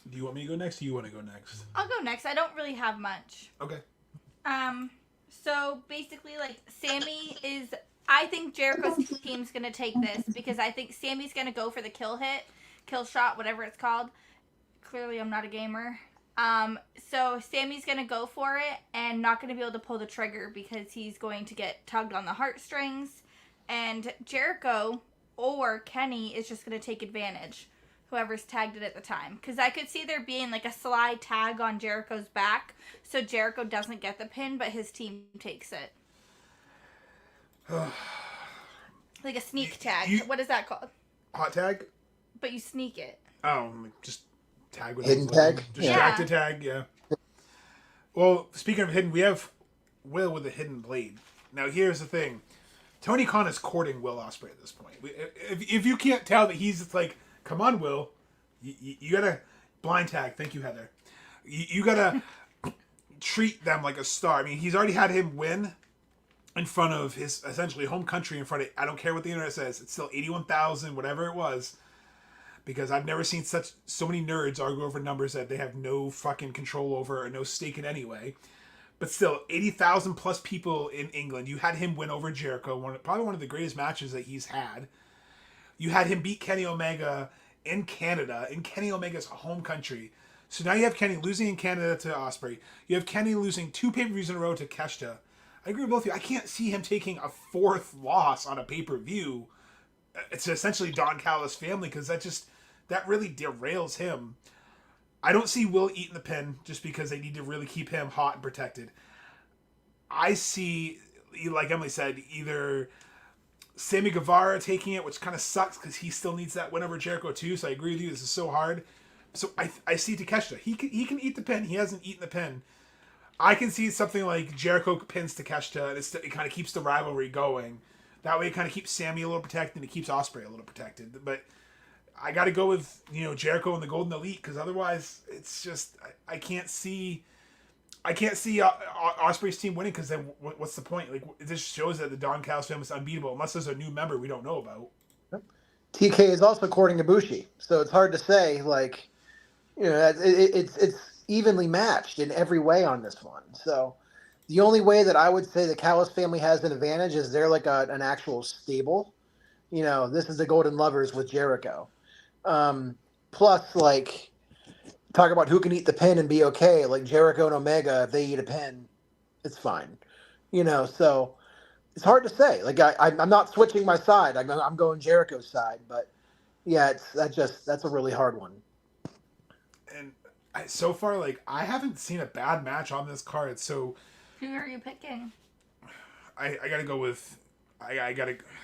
Do you want me to go next, or do you want to go next? I'll go next. I don't really have much. Okay. So basically, I think Jericho's team's going to take this because I think Sammy's going to go for the kill shot, whatever it's called. Clearly, I'm not a gamer. So Sammy's going to go for it and not going to be able to pull the trigger because he's going to get tugged on the heartstrings. And Jericho or Kenny is just going to take advantage. Whoever's tagged it at the time. Because I could see there being like a sly tag on Jericho's back so Jericho doesn't get the pin, but his team takes it. Like a sneak tag. What is that called? Hot tag? But you sneak it. Oh, just tag with hidden tag? Distracted tag, yeah. Well, speaking of hidden, we have Will with a hidden blade. Now, here's the thing. Tony Khan is courting Will Ospreay at this point. If you can't tell that he's like, come on, Will. You gotta blind tag. Thank you, Heather. You gotta treat them like a star. I mean, he's already had him win in front of his essentially home country. In front of, I don't care what the internet says. It's still 81,000, whatever it was. Because I've never seen so many nerds argue over numbers that they have no fucking control over or no stake in anyway. But still, 80,000 plus people in England. You had him win over Jericho, probably one of the greatest matches that he's had. You had him beat Kenny Omega in Canada, in Kenny Omega's home country. So now you have Kenny losing in Canada to Ospreay. You have Kenny losing 2 pay-per-views in a row to Keshta. I agree with both of you. I can't see him taking a 4th loss on a pay-per-view. It's essentially Don Callis' family, because that really derails him. I don't see Will eating the pin just because they need to really keep him hot and protected. I see, like Emily said, either Sammy Guevara taking it, which kind of sucks because he still needs that win over Jericho too. So I agree with you. This is so hard. So I see Takeshita. He can eat the pin. He hasn't eaten the pin. I can see something like Jericho pins Takeshita, and it kind of keeps the rivalry going. That way, it kind of keeps Sammy a little protected, and it keeps Ospreay a little protected. But I got to go with Jericho and the Golden Elite, because otherwise it's just I can't see Ospreay's team winning, because then what's the point? Like, this shows that the Don Callis family is unbeatable unless there's a new member we don't know about. TK is also courting Ibushi, so it's hard to say. Like, it's evenly matched in every way on this one. So the only way that I would say the Callis family has an advantage is they're like an actual stable. This is the Golden Lovers with Jericho. Plus, like, talk about who can eat the pin and be okay. Like Jericho and Omega, if they eat a pin, it's fine. So it's hard to say. Like I'm not switching my side. I'm going Jericho's side. But yeah, that's a really hard one. And so far, like, I haven't seen a bad match on this card. So who are you picking? I gotta go with. I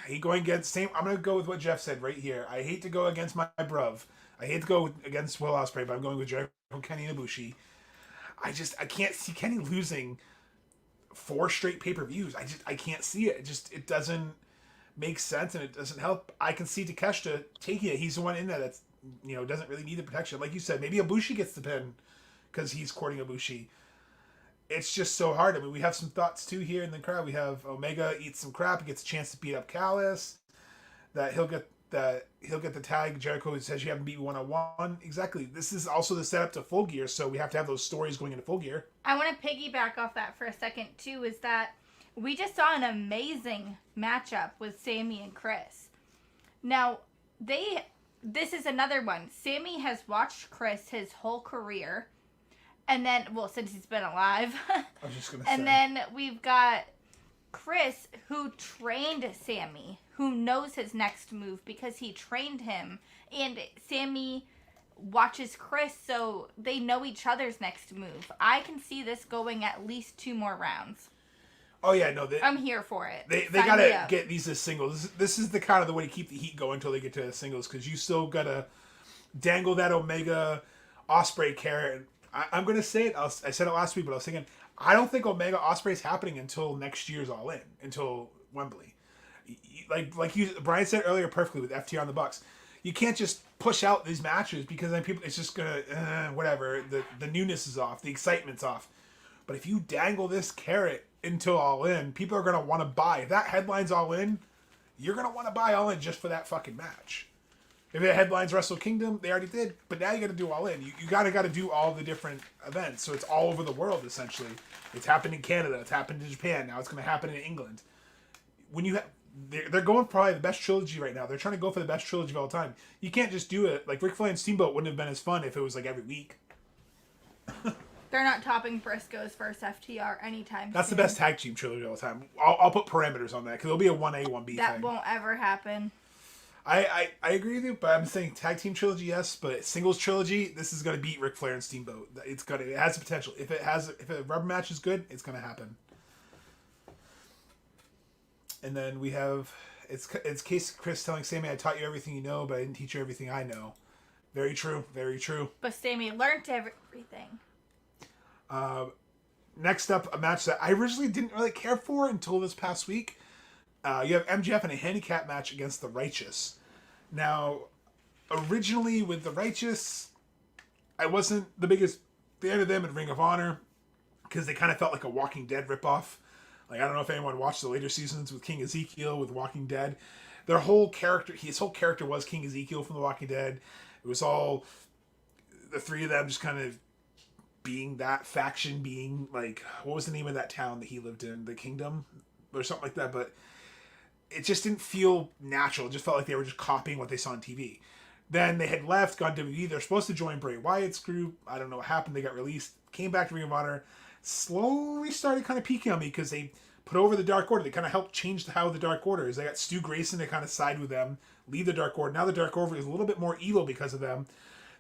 hate going against same. I'm gonna go with what Jeff said right here. I hate to go against my bruv. I hate to go against Will Ospreay, but I'm going with Jericho, Kenny, and Ibushi. I can't see Kenny losing 4 straight pay-per-views. I can't see it. It doesn't make sense, and it doesn't help. I can see Takeshita taking it. He's the one in there that's doesn't really need the protection. Like you said, maybe Ibushi gets the pin because he's courting Ibushi. It's just so hard. I mean, we have some thoughts too here in the crowd. We have Omega eats some crap. He gets a chance to beat up Callis. That he'll get the tag. Jericho says you haven't beat 101. Exactly. This is also the setup to Full Gear, so we have to have those stories going into Full Gear. I want to piggyback off that for a second too. Is that we just saw an amazing matchup with Sammy and Chris. Now this is another one. Sammy has watched Chris his whole career. And then, since he's been alive. I was just going to say. And then we've got Chris, who trained Sammy, who knows his next move because he trained him. And Sammy watches Chris, so they know each other's next move. I can see this going at least 2 more rounds. Oh, yeah, no. I'm here for it. They got to get these as singles. This is the kind of the way to keep the heat going until they get to the singles, because you still got to dangle that Omega Ospreay carrot. I'm going to say it. I said it last week, but I was thinking, I don't think Omega Ospreay is happening until next year's All In, until Wembley. Like Brian said earlier perfectly with FTR on the Bucks. You can't just push out these matches because then people, it's just going to, whatever. The newness is off. The excitement's off. But if you dangle this carrot until All In, people are going to want to buy. If that headline's All In, you're going to want to buy All In just for that fucking match. If it headlines Wrestle Kingdom, they already did, but now you got to do All In. You got to do all the different events, so it's all over the world essentially. It's happened in Canada, it's happened in Japan, now it's going to happen in England. When they're going for probably the best trilogy right now. They're trying to go for the best trilogy of all time. You can't just do it like Ric Flair and Steamboat wouldn't have been as fun if it was like every week. They're not topping Briscoe's versus FTR anytime That's soon. the best tag team trilogy of all time. I'll put parameters on that because it'll be a 1A 1B that thing. won't ever happen. I agree with you, but I'm saying tag team trilogy, yes, but singles trilogy, this is going to beat Ric Flair and Steamboat. It has the potential. If a rubber match is good, it's going to happen. And then we have it's case Chris telling Sammy, I taught you everything you know, but I didn't teach you everything I know. Very true, very true. But Sammy learned everything. Next up, a match that I originally didn't really care for until this past week. You have MJF in a handicap match against the Righteous. Now, originally with the Righteous, I wasn't the biggest fan of them in Ring of Honor because they kind of felt like a Walking Dead ripoff. Like, I don't know if anyone watched the later seasons with King Ezekiel with Walking Dead. His whole character was King Ezekiel from The Walking Dead. It was all the 3 of them just kind of being that faction, being like, what was the name of that town that he lived in, the Kingdom or something like that. But it just didn't feel natural. It just felt like they were just copying what they saw on TV. Then they had left, gone to WWE. They're supposed to join Bray Wyatt's group. I don't know what happened. They got released, came back to Ring of Honor, slowly started kind of peaking on me because they put over the Dark Order. They kind of helped change how the Dark Order is. They got Stu Grayson to kind of side with them, lead the Dark Order. Now the Dark Order is a little bit more evil because of them.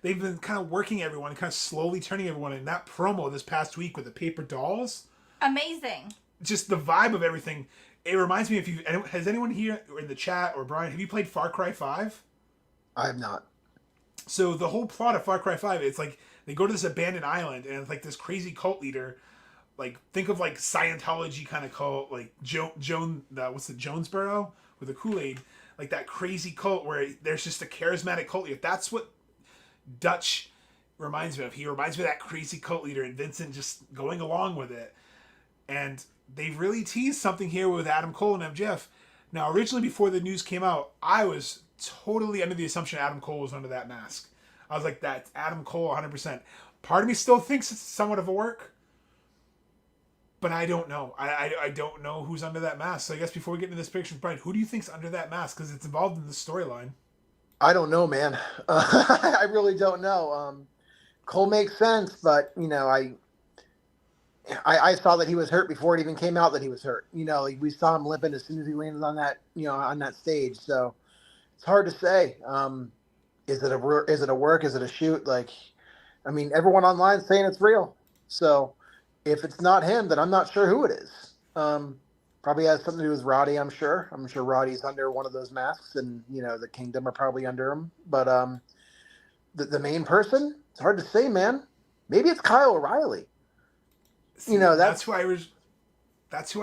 They've been kind of working everyone, kind of slowly turning everyone. And that promo this past week with the paper dolls, amazing. Just the vibe of everything. It reminds me, has anyone here in the chat, or Brian, have you played Far Cry 5? I have not. So the whole plot of Far Cry 5, it's like they go to this abandoned island and it's like this crazy cult leader, like think of like Scientology kind of cult, like Jonesboro with the Kool-Aid, like that crazy cult where there's just a charismatic cult leader. That's what Dutch reminds me of. He reminds me of that crazy cult leader, and Vincent just going along with it. And they've really teased something here with Adam Cole and MJF. Now, originally, before the news came out, I was totally under the assumption Adam Cole was under that mask. I was like, that's Adam Cole 100%. Part of me still thinks it's somewhat of a work, but I don't know. I don't know who's under that mask. So I guess before we get into this picture, Brian, who do you think's under that mask? Because it's involved in the storyline. I don't know, man. I really don't know. Cole makes sense, but, you know, I saw that he was hurt before it even came out that he was hurt. You know, like we saw him limping as soon as he landed on that, you know, on that stage. So it's hard to say. Is it a work? Is it a shoot? Like, I mean, everyone online is saying it's real. So if it's not him, then I'm not sure who it is. Probably has something to do with Roddy, I'm sure. I'm sure Roddy's under one of those masks, and, you know, the Kingdom are probably under him. But the main person, it's hard to say, man. Maybe it's Kyle O'Reilly. See, you know, that's who I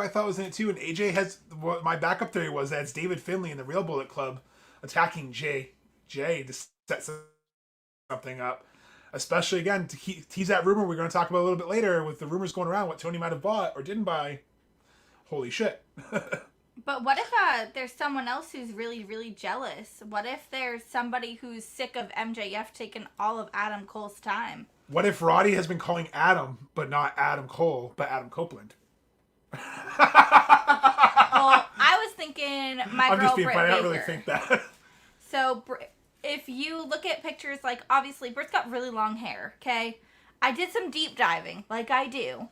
thought was in it too. And AJ has, what my backup theory was, that it's David Finlay in the Real Bullet Club attacking Jay to set something up. Especially, again, to tease that rumor we're going to talk about a little bit later with the rumors going around what Tony might have bought or didn't buy. Holy shit. But what if there's someone else who's really, really jealous? What if there's somebody who's sick of MJF taking all of Adam Cole's time? What if Roddy has been calling Adam, but not Adam Cole, but Adam Copeland? Well, I was thinking I'm just being funny. I don't really think that. So if you look at pictures, like, obviously, Britt's got really long hair, okay? I did some deep diving, like I do.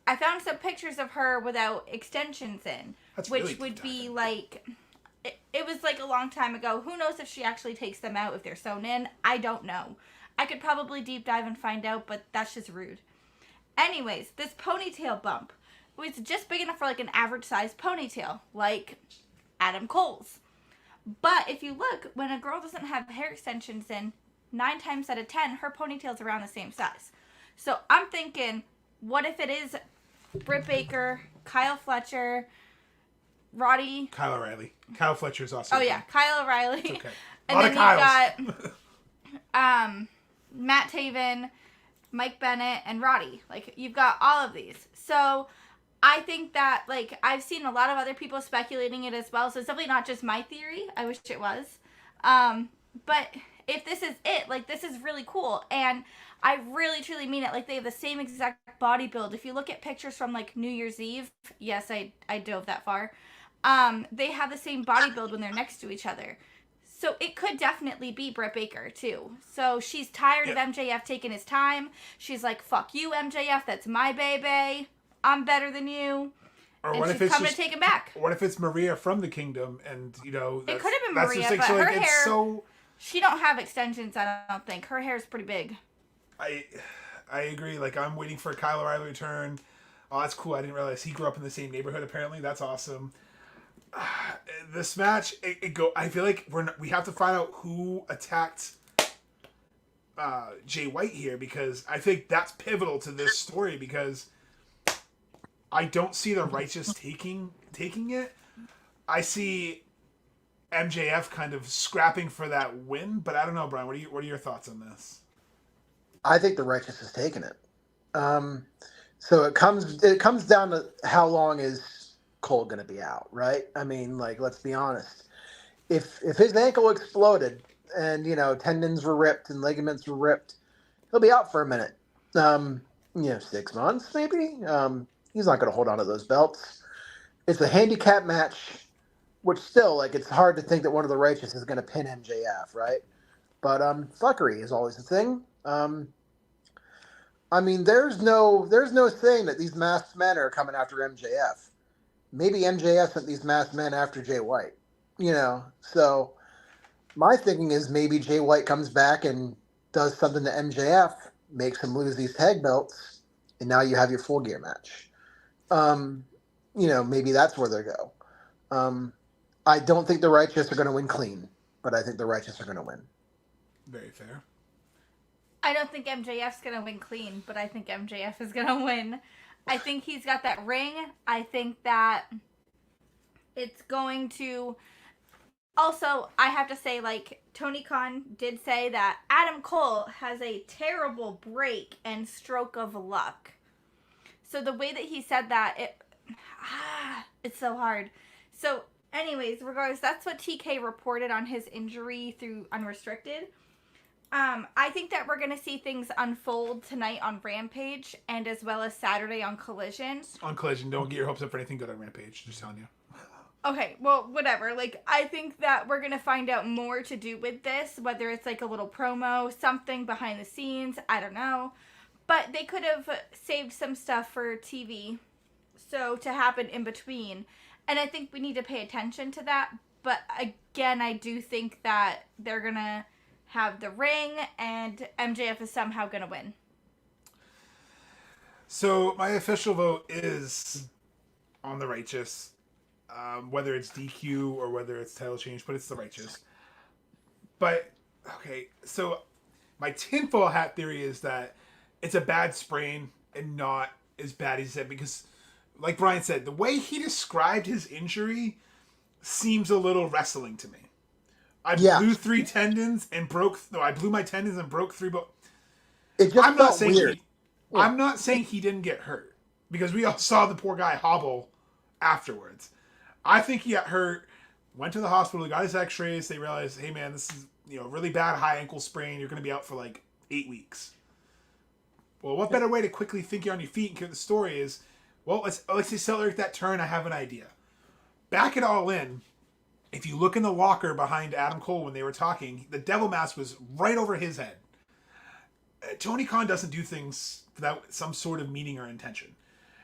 I found some pictures of her without extensions in, which really would be like, it was like a long time ago. Who knows if she actually takes them out if they're sewn in? I don't know. I could probably deep dive and find out, but that's just rude. Anyways, this ponytail bump was just big enough for like an average sized ponytail, like Adam Cole's. But if you look, when a girl doesn't have hair extensions in, 9 times out of 10, her ponytail's around the same size. So I'm thinking, what if it is Britt Baker, Kyle Fletcher, Roddy... Kyle O'Reilly. Kyle Fletcher's also... Oh, yeah. Kyle O'Reilly. It's okay. And then you've got Matt Taven, Mike Bennett, and Roddy. Like, you've got all of these. So I think that, like, I've seen a lot of other people speculating it as well. So it's definitely not just my theory. I wish it was. But if this is it, like, this is really cool. And I really, truly mean it. Like, they have the same exact body build. If you look at pictures from, like, New Year's Eve, yes, I dove that far. They have the same body build when they're next to each other. So it could definitely be Britt Baker, too. So she's tired of MJF taking his time. She's like, fuck you, MJF. That's my baby. I'm better than you. Or and what she's if it's coming to take him back. What if it's Maria from the Kingdom and, you know... It could have been Maria, but so, her like, hair... So... She don't have extensions, I don't think. Her hair's pretty big. I agree. Like, I'm waiting for Kyle O'Reilly to return. Oh, that's cool. I didn't realize he grew up in the same neighborhood, apparently. That's awesome. This match, I feel like we have to find out who attacked Jay White here, because I think that's pivotal to this story, because I don't see the Righteous taking it. I see MJF kind of scrapping for that win, but I don't know, Brian. What are your thoughts on this? I think the Righteous has taken it. So it comes down to how long is Cole going to be out, right? I mean, like, let's be honest. If his ankle exploded and, you know, tendons were ripped and ligaments were ripped, he'll be out for a minute. 6 months maybe. He's not going to hold on to those belts. It's a handicap match, which still, like, it's hard to think that one of the Righteous is going to pin MJF, right? But fuckery is always a thing. I mean, there's no saying that these masked men are coming after MJF. Maybe MJF sent these masked men after Jay White. So my thinking is maybe Jay White comes back and does something to MJF, makes him lose these tag belts, and now you have your Full Gear match. Maybe that's where they go. I don't think the Righteous are going to win clean, but I think the Righteous are going to win. Very fair. I don't think MJF's going to win clean, but I think MJF is going to win. I think he's got that ring. I think that it's going to... Also, I have to say, like, Tony Khan did say that Adam Cole has a terrible break and stroke of luck. So the way that he said that, it's so hard. So, anyways, regardless, that's what TK reported on his injury through Unrestricted. I think that we're going to see things unfold tonight on Rampage and as well as Saturday on Collision. On Collision, don't get your hopes up for anything good on Rampage. Just telling you. Okay, well, whatever. Like, I think that we're going to find out more to do with this, whether it's like a little promo, something behind the scenes, I don't know. But they could have saved some stuff for TV, so to happen in between. And I think we need to pay attention to that. But again, I do think that they're going to have the ring and MJF is somehow going to win. So my official vote is on the Righteous. Whether it's DQ or whether it's title change, but it's the Righteous. But, okay, so my tinfoil hat theory is that it's a bad sprain and not as bad as he said, because, like Brian said, the way he described his injury seems a little wrestling to me. I blew 3 tendons and I blew my tendons and broke 3 bones. It just felt weird. I'm not saying he didn't get hurt, because we all saw the poor guy hobble afterwards. I think he got hurt, went to the hospital, got his x-rays, they realized, hey man, this is really bad high ankle sprain, you're going to be out for like 8 weeks. Well, what better way to quickly think you're on your feet and get the story is, well, let's accelerate that turn, I have an idea. Back it all in, if you look in the locker behind Adam Cole when they were talking, the devil mask was right over his head. Tony Khan doesn't do things without some sort of meaning or intention.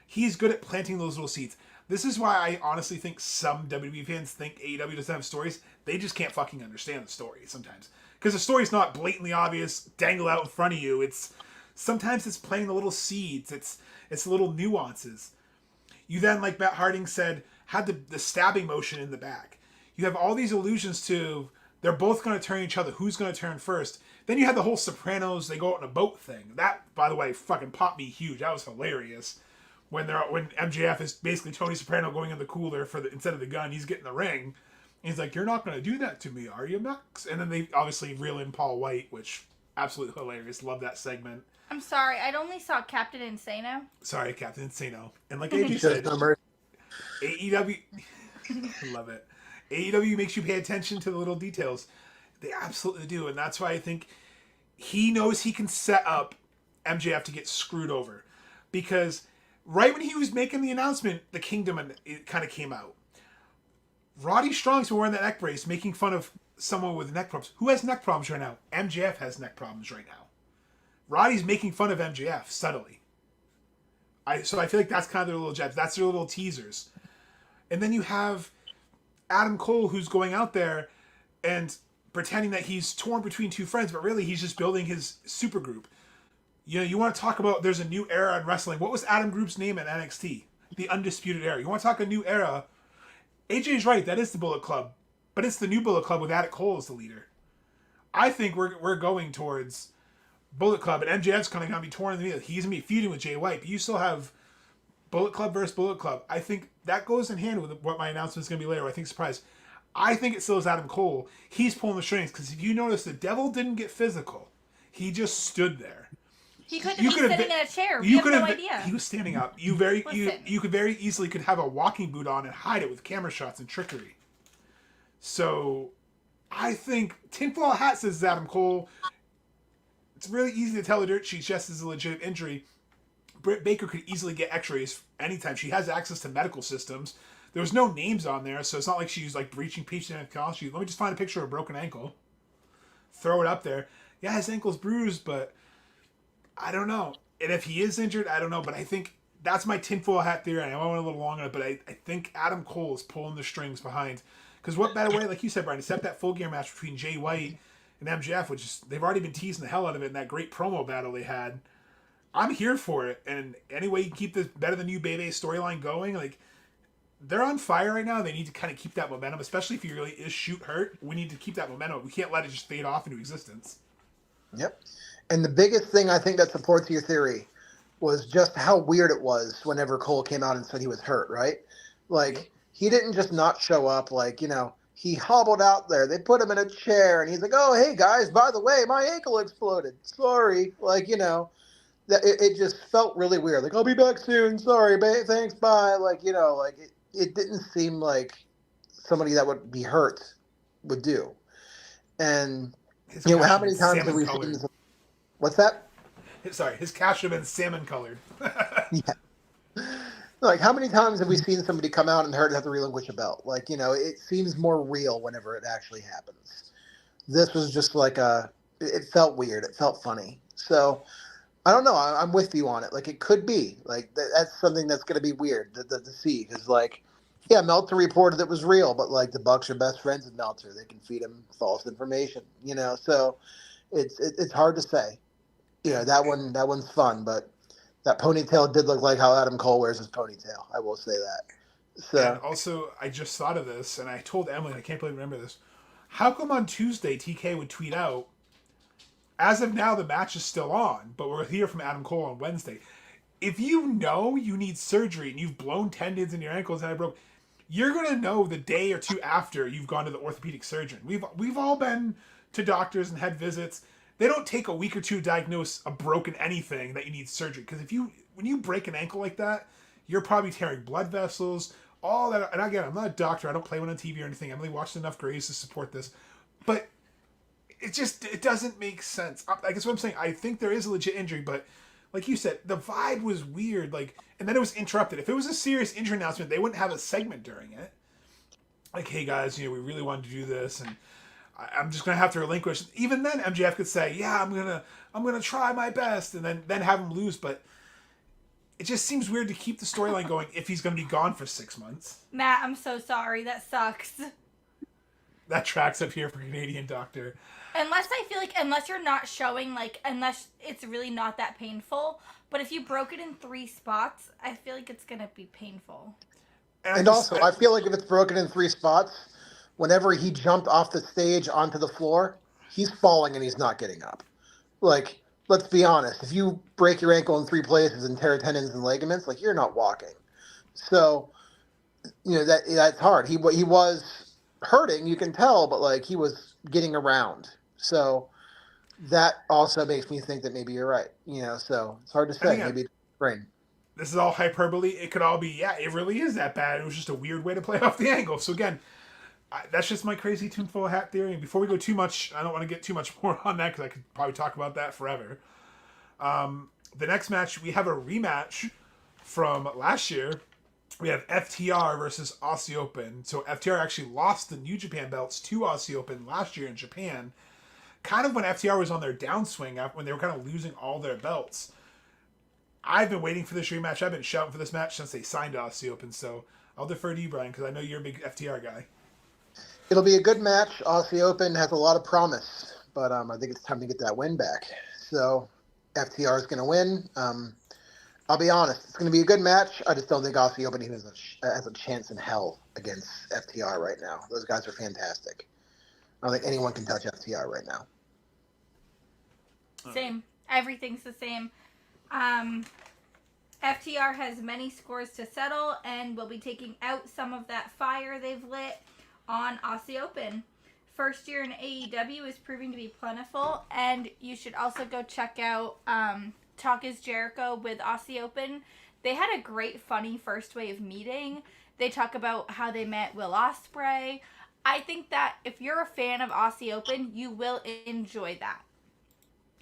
He's good at planting those little seeds. This is why I honestly think some WWE fans think AEW doesn't have stories. They just can't fucking understand the story sometimes. Because the story's not blatantly obvious, dangle out in front of you. Sometimes it's playing the little seeds. It's little nuances. You then, like Matt Harding said, had the stabbing motion in the back. You have all these allusions to they're both going to turn each other. Who's going to turn first? Then you had the whole Sopranos, they go out on a boat thing. That, by the way, fucking popped me huge. That was hilarious. When MJF is basically Tony Soprano going in the cooler instead of the gun, he's getting the ring. And he's like, "You're not going to do that to me, are you, Max?" And then they obviously reel in Paul White, which absolutely hilarious. Love that segment. I'm sorry, I only saw Captain Insano. Sorry, Captain Insano. And like AJ said, AEW, I love it. AEW makes you pay attention to the little details. They absolutely do, and that's why I think he knows he can set up MJF to get screwed over, because right when he was making the announcement, the Kingdom it kind of came out. Roddy Strong's been wearing that neck brace, making fun of someone with neck problems. Who has neck problems right now? MJF has neck problems right now. Roddy's making fun of MJF subtly. So I feel like that's kind of their little jabs. That's their little teasers. And then you have Adam Cole, who's going out there and pretending that he's torn between 2 friends, but really he's just building his supergroup. You want to talk about there's a new era in wrestling. What was Adam Group's name at NXT? The Undisputed Era. You want to talk a new era? AJ's right. That is the Bullet Club. But it's the new Bullet Club with Adam Cole as the leader. I think we're going towards Bullet Club, and MJF's going to be torn in the middle. He's going to be feuding with Jay White. But you still have Bullet Club versus Bullet Club. I think that goes in hand with what my announcement is going to be later. I think surprise. I think it still is Adam Cole. He's pulling the strings, because if you notice, the devil didn't get physical. He just stood there. He couldn't be sitting in a chair. We have no idea. He was standing up. You could very easily have a walking boot on and hide it with camera shots and trickery. So, I think tinfoil hat says Adam Cole. It's really easy to tell the dirt sheet just as a legit injury. Britt Baker could easily get x-rays anytime. She has access to medical systems. There was no names on there, so it's not like she's like breaching patient policy. Let me just find a picture of a broken ankle. Throw it up there. Yeah, his ankle's bruised, but I don't know. And if he is injured, I don't know. But I think that's my tinfoil hat theory. I know I went a little long on it, but I think Adam Cole is pulling the strings behind. Because what better way, like you said, Brian, to set that Full Gear match between Jay White and MJF, which is, they've already been teasing the hell out of it in that great promo battle they had. I'm here for it. And any way you keep this Better Than You Baby storyline going, like, they're on fire right now. They need to kind of keep that momentum, especially if he really is shoot hurt. We need to keep that momentum. We can't let it just fade off into existence. Yep. And the biggest thing I think that supports your theory was just how weird it was whenever Cole came out and said he was hurt, right? Like, he didn't just not show up. Like, you know, he hobbled out there. They put him in a chair, and he's like, oh, hey, guys, by the way, my ankle exploded. Sorry. Like, you know, that it just felt really weird. Like, I'll be back soon. Sorry, thanks, bye. Like, you know, like, it didn't seem like somebody that would be hurt would do. And, you know, how many times have we seen – what's that? Sorry, his cash should have been salmon-colored. Yeah. Like, how many times have we seen somebody come out and hurt and have to relinquish a belt? Like, you know, it seems more real whenever it actually happens. This was just like it felt weird. It felt funny. So, I don't know. I'm with you on it. Like, it could be. Like, that's something that's going to be weird to see. Because, like, yeah, Meltzer reported it was real, but, like, the Bucks are best friends with Meltzer. They can feed him false information, you know? So, it's hard to say. You know, that one's fun, but that ponytail did look like how Adam Cole wears his ponytail. I will say that. So, and also, I just thought of this, and I told Emily, and I can't believe I remember this. How come on Tuesday TK would tweet out, as of now, the match is still on, but we'll hear from Adam Cole on Wednesday. If you know you need surgery and you've blown tendons in your ankles and I broke, you're going to know the day or two after you've gone to the orthopedic surgeon. We've all been to doctors and had visits. They don't take a week or two to diagnose a broken anything that you need surgery. Because when you break an ankle like that, you're probably tearing blood vessels, all that. And again, I'm not a doctor. I don't play one on TV or anything. Emily watched enough Grays to support this. But it doesn't make sense. I guess what I'm saying, I think there is a legit injury, but like you said, the vibe was weird. Like, and then it was interrupted. If it was a serious injury announcement, they wouldn't have a segment during it. Like, hey guys, you know, we really wanted to do this, and I'm just gonna have to relinquish. Even then, MJF could say, "Yeah, I'm gonna try my best," and then have him lose. But it just seems weird to keep the storyline going if he's gonna be gone for 6 months. Matt, I'm so sorry. That sucks. That tracks up here for Canadian Doctor. Unless you're not showing, like, unless it's really not that painful. But if you broke it in 3 spots, I feel like it's gonna be painful. And also, I feel like if it's broken in 3 spots, whenever he jumped off the stage onto the floor, he's falling and he's not getting up. Like, let's be honest. If you break your ankle in 3 places and tear tendons and ligaments, like, you're not walking. So, you know, that's hard. He was hurting, you can tell, but, like, he was getting around. So that also makes me think that maybe you're right. You know, so it's hard to say. Maybe it's brain. This is all hyperbole. It could all be, yeah, it really is that bad. It was just a weird way to play off the angle. So again, that's just my crazy tinfoil hat theory. And before we go too much, I don't want to get too much more on that because I could probably talk about that forever. The next match, we have a rematch from last year. We have FTR versus Aussie Open. So FTR actually lost the New Japan belts to Aussie Open last year in Japan. Kind of when FTR was on their downswing, when they were kind of losing all their belts. I've been waiting for this rematch. I've been shouting for this match since they signed to Aussie Open. So I'll defer to you, Brian, because I know you're a big FTR guy. It'll be a good match. Aussie Open has a lot of promise, but I think it's time to get that win back. So FTR is going to win. I'll be honest, it's going to be a good match. I just don't think Aussie Open even has a chance in hell against FTR right now. Those guys are fantastic. I don't think anyone can touch FTR right now. Same. Everything's the same. FTR has many scores to settle and will be taking out some of that fire they've lit on Aussie Open. First year in AEW is proving to be plentiful, and you should also go check out Talk is Jericho with Aussie Open. They had a great, funny first way of meeting. They talk about how they met Will Ospreay. I think that if you're a fan of Aussie Open, you will enjoy that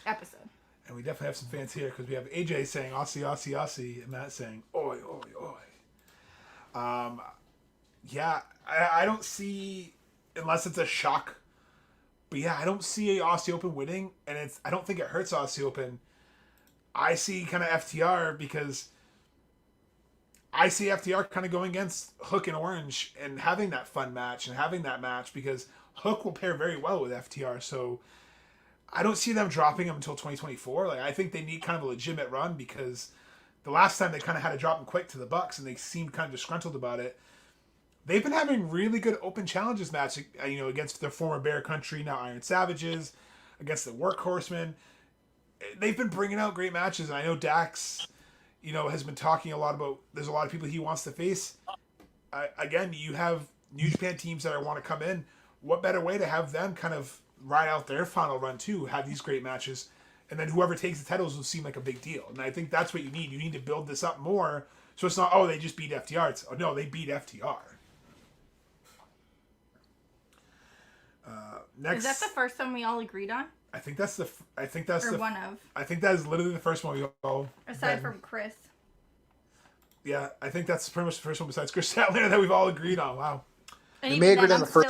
episode. And we definitely have some fans here because we have AJ saying Aussie, Aussie, Aussie, and Matt saying Oi, Oi, Oi. Yeah, I don't see, unless it's a shock. But yeah, I don't see Aussie Open winning, and I don't think it hurts Aussie Open. I see kind of FTR because I see FTR kind of going against Hook and Orange and having that fun match and having that match because Hook will pair very well with FTR. So I don't see them dropping him until 2024. Like I think they need kind of a legitimate run because the last time they kind of had to drop him quick to the Bucks and they seemed kind of disgruntled about it. They've been having really good open challenges matches, against their former Bear Country, now Iron Savages, against the Workhorsemen. They've been bringing out great matches, and I know Dax, has been talking a lot about. There's a lot of people he wants to face. Again, you have New Japan teams that want to come in. What better way to have them kind of ride out their final run too? Have these great matches, and then whoever takes the titles will seem like a big deal. And I think that's what you need. You need to build this up more, so it's not they just beat FTR. It's no, they beat FTR. Next, is that the first one we all agreed on? I think that's one of. I think that is literally the first one we all. Aside from Chris. Yeah, I think that's pretty much the first one besides Chris Statlander that we've all agreed on. Wow. And may agree on the first.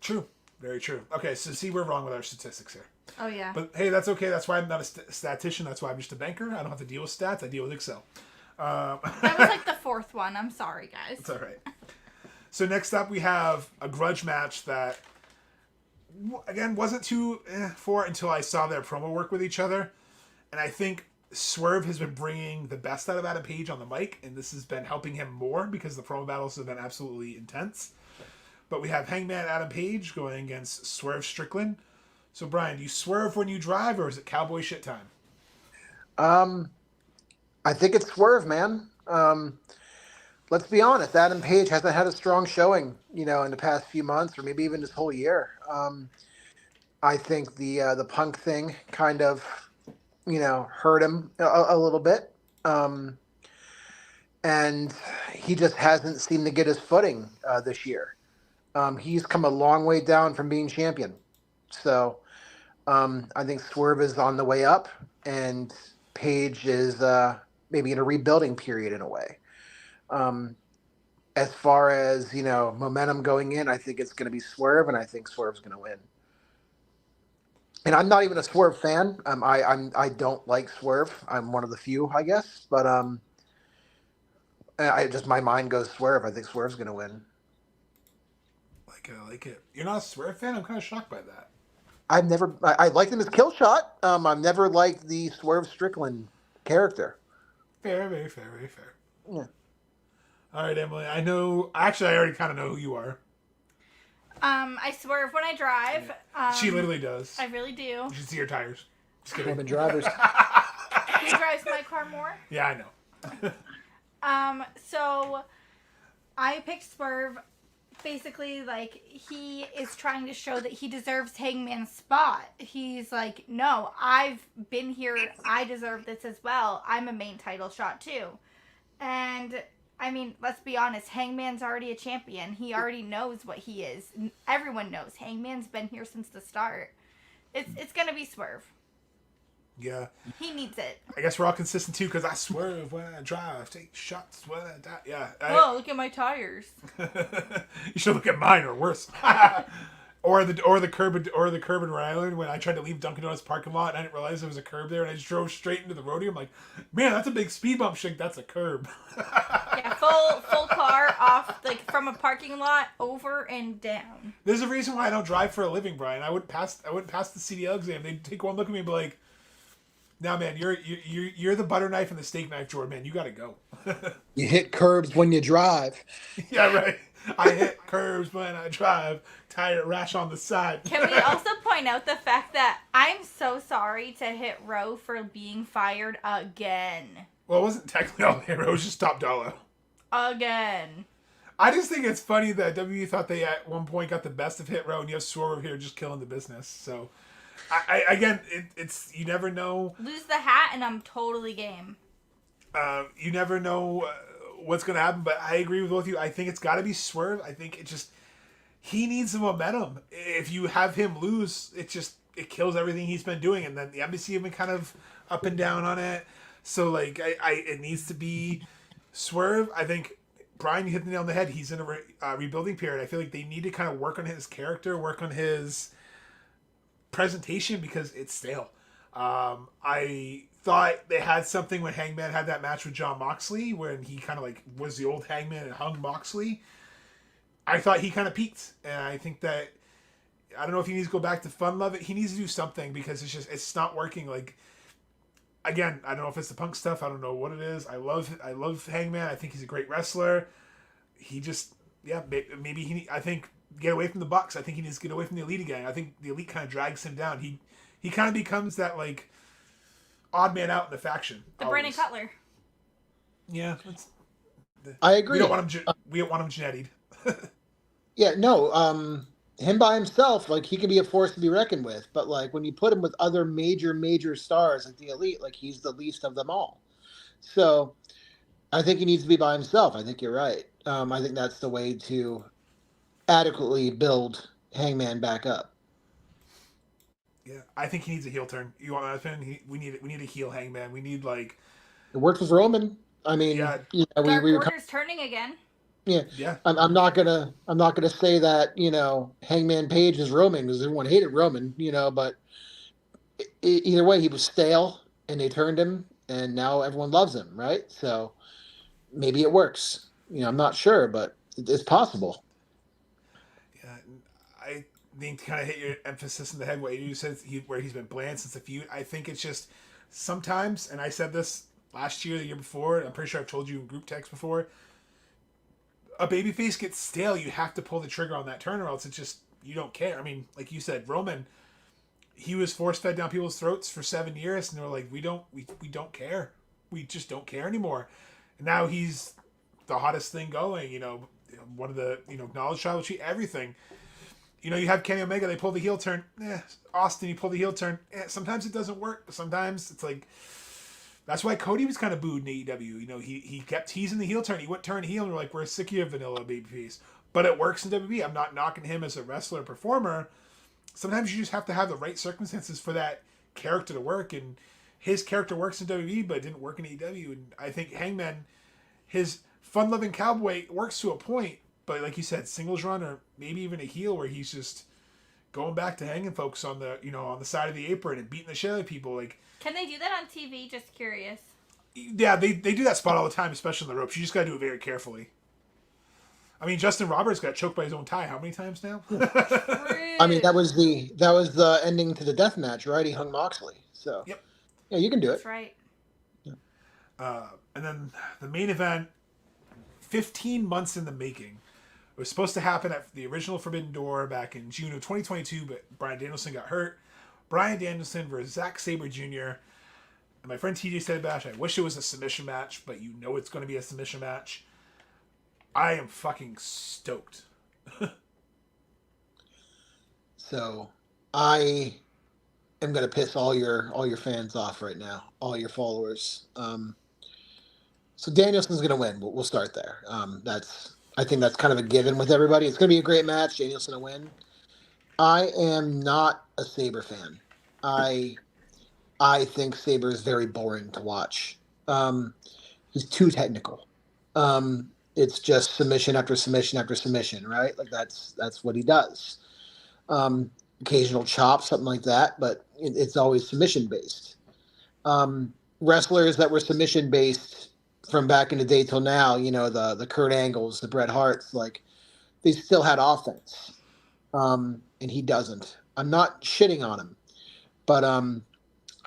True. Very true. Okay, so see, we're wrong with our statistics here. Oh yeah. But hey, that's okay. That's why I'm not a statistician. That's why I'm just a banker. I don't have to deal with stats. I deal with Excel. That was like the fourth one. I'm sorry, guys. It's all right. So next up, we have a grudge match that, again, wasn't too for until I saw their promo work with each other. And I think Swerve has been bringing the best out of Adam Page on the mic, and this has been helping him more because the promo battles have been absolutely intense. But we have Hangman Adam Page going against Swerve Strickland. So, Brian, do you swerve when you drive, or is it cowboy shit time? I think it's Swerve, man. Let's be honest. Adam Page hasn't had a strong showing, in the past few months, or maybe even this whole year. I think the Punk thing kind of, hurt him a little bit, and he just hasn't seemed to get his footing this year. He's come a long way down from being champion, so I think Swerve is on the way up, and Page is maybe in a rebuilding period in a way. As far as, momentum going in, I think it's going to be Swerve, and I think Swerve's going to win. And I'm not even a Swerve fan. I don't like Swerve. I'm one of the few, I guess. But my mind goes Swerve. I think Swerve's going to win. I like it. You're not a Swerve fan? I'm kind of shocked by that. I liked him as Killshot. I've never liked the Swerve Strickland character. Fair, very fair, very fair. Yeah. All right, Emily. I already kind of know who you are. I swerve when I drive. She literally does. I really do. You should see her tires. Just kidding. Women drivers. Who drives my car more? Yeah, I know. So I picked Swerve. Basically, he is trying to show that he deserves Hangman's spot. He's like, no, I've been here. I deserve this as well. I'm a main title shot too. And I mean, let's be honest. Hangman's already a champion. He already knows what he is. Everyone knows. Hangman's been here since the start. It's gonna be Swerve. Yeah. He needs it. I guess we're all consistent too, because I swerve when I drive, take shots when I die. Yeah. Oh, look at my tires. You should look at mine, or worse. Or the curb in Rhode Island when I tried to leave Dunkin' Donuts parking lot and I didn't realize there was a curb there and I just drove straight into the rodeo. I'm like, man, that's a big speed bump. Shake, that's a curb. Yeah, full car off from a parking lot over and down. There's a reason why I don't drive for a living, Brian. I wouldn't pass the CDL exam. They'd take one look at me and be like, "Nah, man, you're the butter knife and the steak knife drawer, man. You gotta go." You hit curbs when you drive. Yeah, right. I hit curbs when I drive. Tire rash on the side. Can we also point out the fact that I'm so sorry to Hit Row for being fired again? Well, it wasn't technically all Hit Row. It was just Top Dollar. Again. I just think it's funny that WWE thought they at one point got the best of Hit Row, and you have Swerve here just killing the business. So, it's you never know. Lose the hat, and I'm totally game. You never know what's going to happen, but I agree with both of you. I think it's got to be Swerve. I think he needs the momentum. If you have him lose, it kills everything he's been doing, and then the embassy have been kind of up and down on it. So like, it needs to be Swerve. I think Brian, you hit the nail on the head. He's in a rebuilding period. I feel like they need to kind of work on his character, work on his presentation because it's stale. I thought they had something when Hangman had that match with John Moxley when he kind of like was the old Hangman and hung Moxley. I thought he kind of peaked, and I think that I don't know if he needs to go back to Fun Love It. He needs to do something because it's not working. Like, again, I don't know if it's the Punk stuff. I don't know what it is. I love Hangman. I think he's a great wrestler. He just maybe I think get away from the Bucks. I think he needs to get away from the Elite again. I think the Elite kind of drags him down. He kind of becomes that like odd man out in the faction. The Brandon Cutler. Yeah, I agree. We don't want him genetied. Yeah, no. Him by himself, like he can be a force to be reckoned with. But like when you put him with other major stars like the Elite, like he's the least of them all. So I think he needs to be by himself. I think you're right. I think that's the way to adequately build Hangman back up. Yeah, I think he needs a heel turn. You want my opinion? We need a heel Hangman. We need like it worked with Roman. I mean, yeah, Dark Order's turning again. Yeah. I'm not gonna say that Hangman Page is Roman because everyone hated Roman, but either way he was stale and they turned him and now everyone loves him, right? So maybe it works. I'm not sure, but it's possible. Yeah, I think to kind of hit your emphasis in the head what you said where he's been bland since the feud. I think it's just sometimes, and I said this last year, the year before. I'm pretty sure I've told you in group text before. A babyface gets stale, you have to pull the trigger on that turn, or else it's just you don't care. I mean, like you said, Roman, he was force fed down people's throats for 7 years, and they're like, we don't care, we just don't care anymore. And now he's the hottest thing going. One of the knowledge tribal tree, everything. You have Kenny Omega, they pull the heel turn. Austin, you pull the heel turn. Sometimes it doesn't work. Sometimes it's like. That's why Cody was kind of booed in AEW. He kept teasing the heel turn. He wouldn't turn heel, and we're like, we're sick of your vanilla babyface. But it works in WWE. I'm not knocking him as a wrestler performer. Sometimes you just have to have the right circumstances for that character to work, and his character works in WWE, but it didn't work in AEW. And I think Hangman, his fun-loving cowboy works to a point, but like you said, singles run or maybe even a heel where he's just going back to hanging folks on the on the side of the apron and beating the shit out of people, like. Can they do that on TV? Just curious. Yeah, they do that spot all the time, especially on the ropes. You just got to do it very carefully. I mean, Justin Roberts got choked by his own tie how many times now? I mean, that was the ending to the death match, right? He hung Moxley. So yep. Yeah, you can do it. That's right. Yeah. And then the main event, 15 months in the making. It was supposed to happen at the original Forbidden Door back in June of 2022, but Bryan Danielson got hurt. Bryan Danielson versus Zack Sabre Jr. And my friend TJ said, Bash, I wish it was a submission match, but it's going to be a submission match. I am fucking stoked. So I am going to piss all your fans off right now, all your followers. So Danielson's going to win. We'll start there. I think that's kind of a given with everybody. It's going to be a great match. Danielson will win. I am not a Sabre fan. I think Sabre is very boring to watch. He's too technical. It's just submission after submission after submission, right? Like that's what he does. Occasional chop, something like that, but it's always submission based. Wrestlers that were submission based from back in the day till now, the Kurt Angles, the Bret Harts, like they still had offense. And he doesn't. I'm not shitting on him, but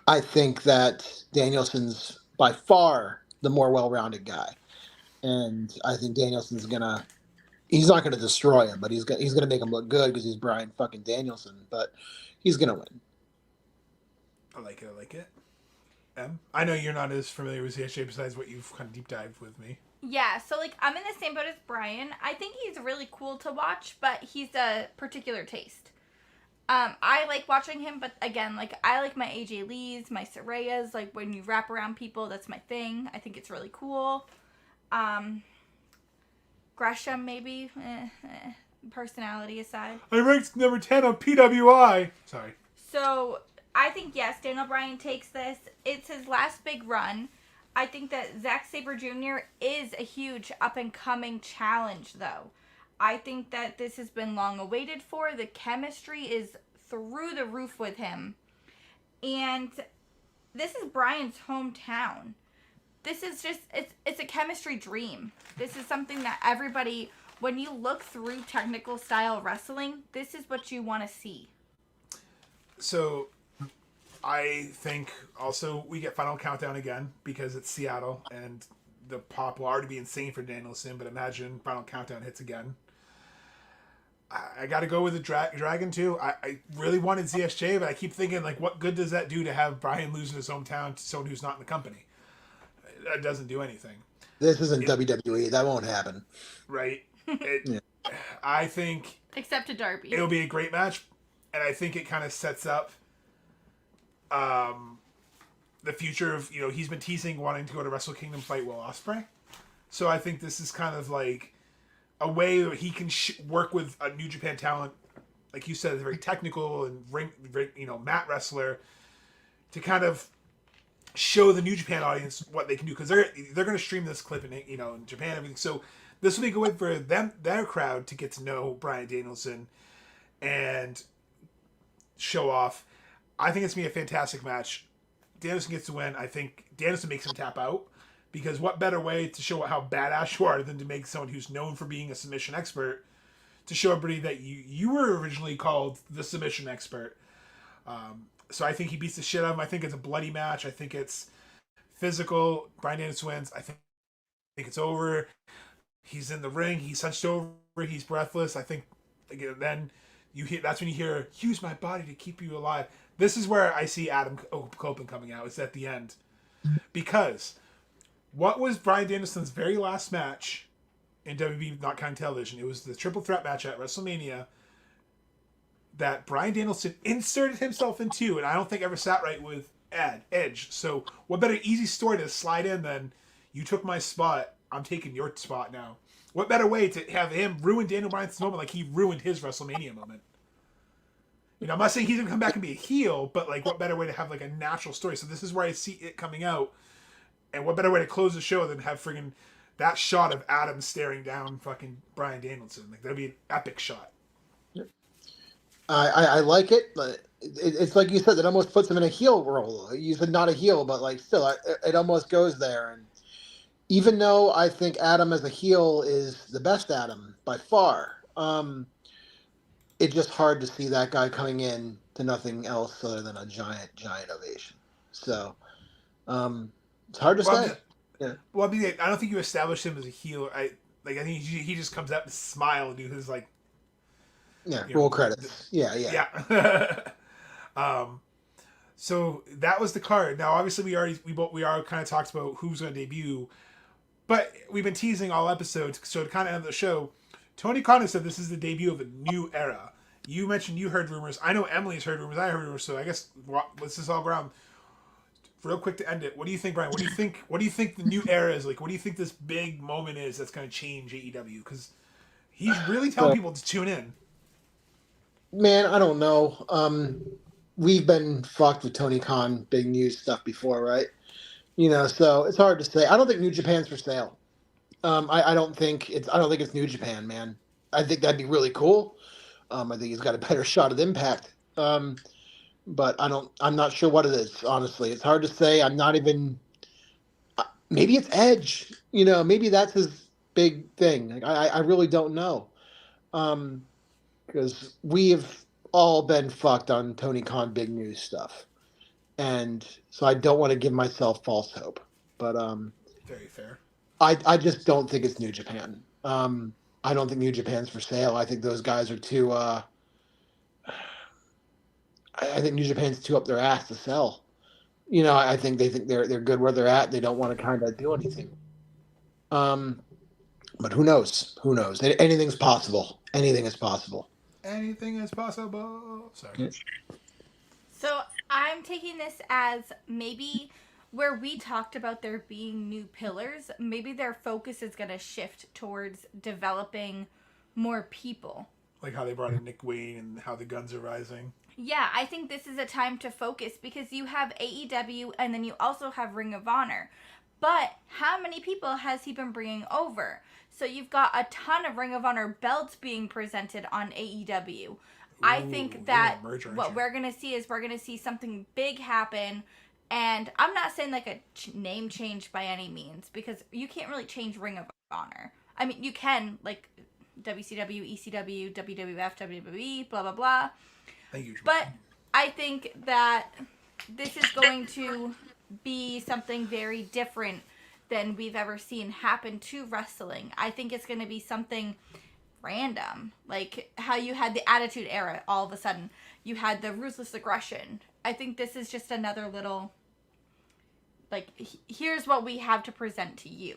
I think that Danielson's by far the more well-rounded guy, and I think Danielson's he's not gonna destroy him, but he's gonna make him look good because he's Bryan fucking Danielson, but he's gonna win. I like it. I know you're not as familiar with CSJ besides what you've kind of deep dived with me. Yeah, so I'm in the same boat as Brian. I think he's really cool to watch, but he's a particular taste. I like watching him, but again, I like my AJ Lees, my Sarayas, when you wrap around people, that's my thing. I think it's really cool. Gresham, maybe, personality aside. I ranked number 10 on PWI. Sorry. So I think yes, Daniel Bryan takes this. It's his last big run. I think that Zack Sabre Jr. is a huge up and coming challenge, though. I think that this has been long awaited for. The chemistry is through the roof with him, and this is Bryan's hometown. This is just it's a chemistry dream. This is something that everybody, when you look through technical style wrestling, this is what you want to see. So I think also we get Final Countdown again because it's Seattle and the pop will already be insane for Danielson, but imagine Final Countdown hits again. I got to go with the Dragon too. I really wanted ZSJ, but I keep thinking, like, what good does that do to have Bryan losing his hometown to someone who's not in the company? That doesn't do anything. This isn't WWE. That won't happen. Right? Yeah. I think... Except to Darby. It'll be a great match, and I think it kind of sets up the future of, he's been teasing wanting to go to Wrestle Kingdom fight Will Ospreay. So I think this is kind of like a way that he can work with a New Japan talent, like you said, very technical and mat wrestler, to kind of show the New Japan audience what they can do, because they're going to stream this clip in Japan and everything. So this will be a good way for their crowd to get to know Bryan Danielson and show off. I think it's going to be a fantastic match. Danielson gets to win. I think Danielson makes him tap out, because what better way to show how badass you are than to make someone who's known for being a submission expert to show everybody that you were originally called the submission expert. So I think he beats the shit out of him. I think it's a bloody match. I think it's physical. Bryan Danielson wins. I think it's over. He's in the ring. He's hunched over. He's breathless. I think then that's when you hear, "Use my body to keep you alive." This is where I see Adam Copeland coming out. It's at the end. Because what was Bryan Danielson's very last match in WWE Not Kind Television? It was the triple threat match at WrestleMania that Bryan Danielson inserted himself into, and I don't think ever sat right with Edge. So what better easy story to slide in than, you took my spot, I'm taking your spot now. What better way to have him ruin Daniel Bryan's moment like he ruined his WrestleMania moment? I'm not saying he's going to come back and be a heel, but like, what better way to have like a natural story? So this is where I see it coming out. And what better way to close the show than have friggin' that shot of Adam staring down fucking Bryan Danielson? Like, that'd be an epic shot. I like it, but it's like you said, it almost puts him in a heel role. You said not a heel, but like still, it almost goes there. And even though I think Adam as a heel is the best Adam by far, it's just hard to see that guy coming in to nothing else other than a giant ovation. So it's hard to say. Yeah. Well, I mean, I don't think you established him as a heel. I think he just comes out and smile and do his like. Yeah, roll credits. Yeah. So that was the card. Now, obviously, we are kind of talked about who's going to debut, but we've been teasing all episodes. So to kind of end the show, Tony Khan said this is the debut of a new era. You mentioned you heard rumors. I know Emily's heard rumors. I heard rumors. So I guess let's just all go around real quick to end it. What do you think, Brian? What do you think the new era is like? What do you think this big moment is that's going to change AEW? Because he's really telling people to tune in. Man, I don't know. We've been fucked with Tony Khan big news stuff before, right? So it's hard to say. I don't think New Japan's for sale. I don't think it's New Japan, man. I think that'd be really cool. I think he's got a better shot at Impact. But I'm not sure what it is, honestly. It's hard to say. I'm not even, maybe it's Edge, maybe that's his big thing. Like, I really don't know. Because we have all been fucked on Tony Khan big news stuff. And so I don't want to give myself false hope. But very fair. I just don't think it's New Japan. I don't think New Japan's for sale. I think those guys are too I think New Japan's too up their ass to sell. I think they think they're good where they're at. They don't want to kind of do anything. But who knows? Who knows? Anything's possible. Anything is possible. Anything is possible. Sorry. So I'm taking this as maybe where we talked about there being new pillars, maybe their focus is going to shift towards developing more people. Like how they brought in Nick Wayne and how the Guns are rising. Yeah, I think this is a time to focus because you have AEW and then you also have Ring of Honor. But how many people has he been bringing over? So you've got a ton of Ring of Honor belts being presented on AEW. I think that what we're going to see is we're going to see something big happen. And I'm not saying like a name change by any means because you can't really change Ring of Honor. I mean, you can, like WCW, ECW, WWF, WWE, blah, blah, blah. Thank you. But I think that this is going to be something very different than we've ever seen happen to wrestling. I think it's going to be something random. Like how you had the Attitude Era all of a sudden. You had the Ruthless Aggression. I think this is just another little, like, here's what we have to present to you.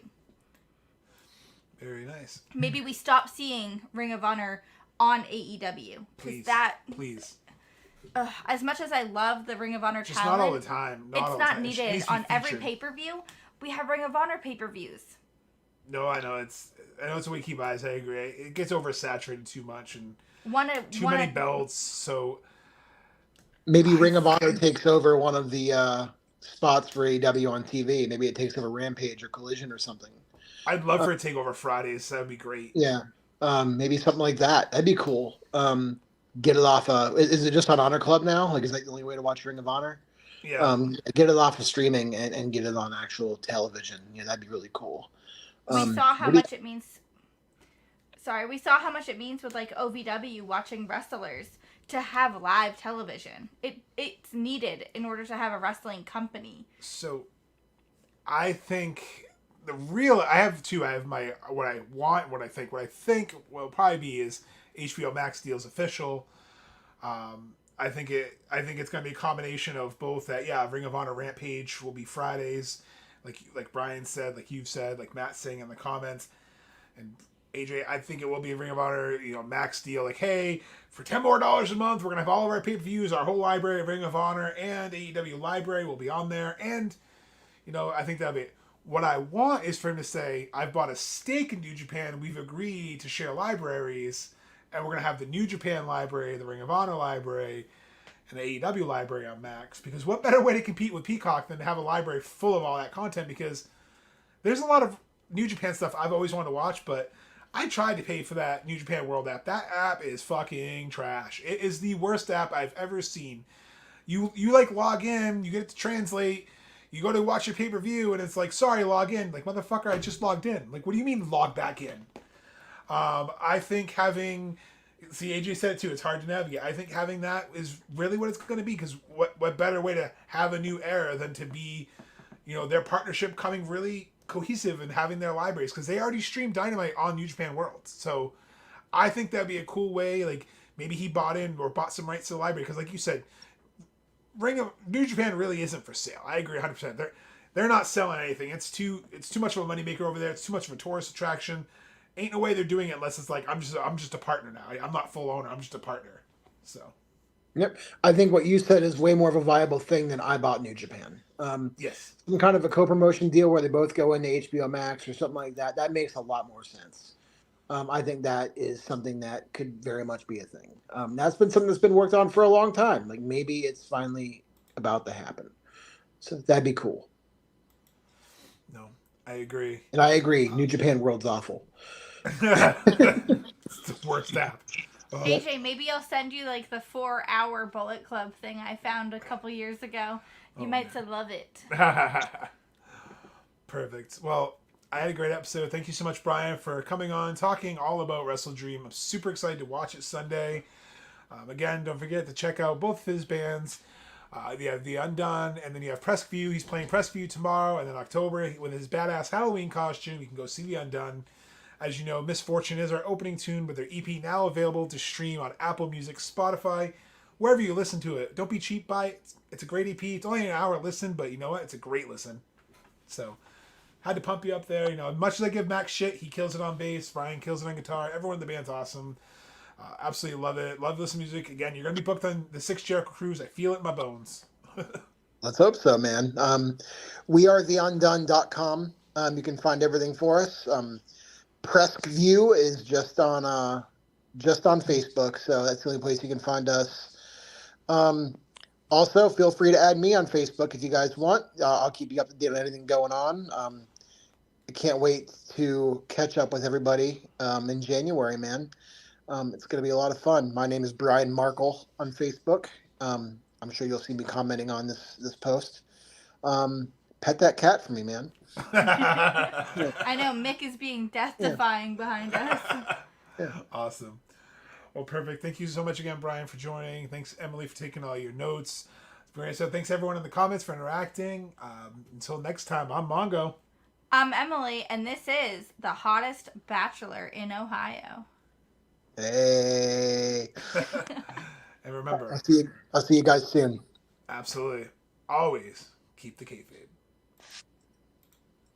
Very nice. Maybe we stop seeing Ring of Honor on AEW. Please. Please. As much as I love the Ring of Honor just talent, not all the time. It's not needed on every pay-per-view. We have Ring of Honor pay-per-views. No, I know it's a way to keep eyes. I agree. It gets oversaturated too much and too many belts. So maybe Ring of Honor takes over one of the spots for AEW on TV. Maybe it takes over Rampage or Collision or something. I'd love for it to take over Fridays. That'd be great. Yeah, maybe something like that. That'd be cool. Get it off. Is it just on Honor Club now? Like, is that the only way to watch Ring of Honor? Yeah. Get it off of streaming and get it on actual television. Yeah, that'd be really cool. We saw how much it means. Sorry, we saw how much it means with like OVW watching wrestlers to have live television. It's needed in order to have a wrestling company. So, I think I have two. I have my what I want, what I think. What I think will probably be is HBO Max deal's official. I think it's going to be a combination of both. That Ring of Honor Rampage will be Fridays, like Brian said, like you've said, like Matt's saying in the comments, and AJ. I think it will be a Ring of Honor Max deal. Like, hey, for $10 more a month, we're gonna have all of our pay-per-views, our whole library of Ring of Honor and AEW library will be on there, and I think that'll be it. What I want is for him to say, I've bought a stake in New Japan. We've agreed to share libraries. And we're going to have the New Japan library, the Ring of Honor library, and the AEW library on Max. Because what better way to compete with Peacock than to have a library full of all that content? Because there's a lot of New Japan stuff I've always wanted to watch, but I tried to pay for that New Japan World app. That app is fucking trash. It is the worst app I've ever seen. You log in, you get it to translate, you go to watch your pay-per-view, and it's like, sorry, log in. Like, motherfucker, I just logged in. Like, what do you mean log back in? I think AJ said it too, it's hard to navigate. I think having that is really what it's going to be, because what better way to have a new era than to be, their partnership coming really cohesive and having their libraries, because they already stream Dynamite on New Japan World. So I think that'd be a cool way, like maybe he bought some rights to the library, because like you said, New Japan really isn't for sale. I agree 100%. They're not selling anything. It's too much of a moneymaker over there. It's too much of a tourist attraction. Ain't no way they're doing it unless it's like I'm just a partner now. I'm not full owner. I'm just a partner. So. Yep, I think what you said is way more of a viable thing than I bought New Japan. Yes. Some kind of a co-promotion deal where they both go into HBO Max or something like that. That makes a lot more sense. I think that is something that could very much be a thing. That's been something that's been worked on for a long time. Like maybe it's finally about to happen. So that'd be cool. No, I agree. And I agree. New Japan World's awful. It's the worst app. AJ, maybe I'll send you like the 4-hour Bullet Club thing I found a couple years ago. You might love it. Perfect. Well, I had a great episode. Thank you so much, Brian, for coming on, talking all about Wrestledream. I'm super excited to watch it Sunday. Again, don't forget to check out both of his bands. You have the Undone, and then you have Preskview. He's playing Preskview tomorrow, and then October, with his badass Halloween costume, you can go see the Undone. As you know, Misfortune is our opening tune, with their EP now available to stream on Apple Music, Spotify, wherever you listen to it. Don't be cheap by it. It's a great EP. It's only an hour listen, but you know what? It's a great listen. So, had to pump you up there. Much as I give Max shit, he kills it on bass. Brian kills it on guitar. Everyone in the band's awesome. Absolutely love it. Love this music. Again, you're going to be booked on the 6 Jericho Cruise. I feel it in my bones. Let's hope so, man. We are theundone.com. You can find everything for us. Preskview is just on Facebook, so that's the only place you can find us. Also, feel free to add me on Facebook if you guys want. I'll keep you up to date on anything going on. I can't wait to catch up with everybody in January, man. It's going to be a lot of fun. My name is Brian Markle on Facebook. I'm sure you'll see me commenting on this post. Pet that cat for me, man. I know Mick is being death-defying behind us. Awesome. Well, perfect. Thank you so much again, Brian, for joining. Thanks, Emily, for taking all your notes. So thanks, everyone in the comments for interacting. Until next time, I'm Mongo. I'm Emily, and this is the hottest bachelor in Ohio. Hey. And remember, I'll see you guys soon. absolutely, always keep the kayfabe.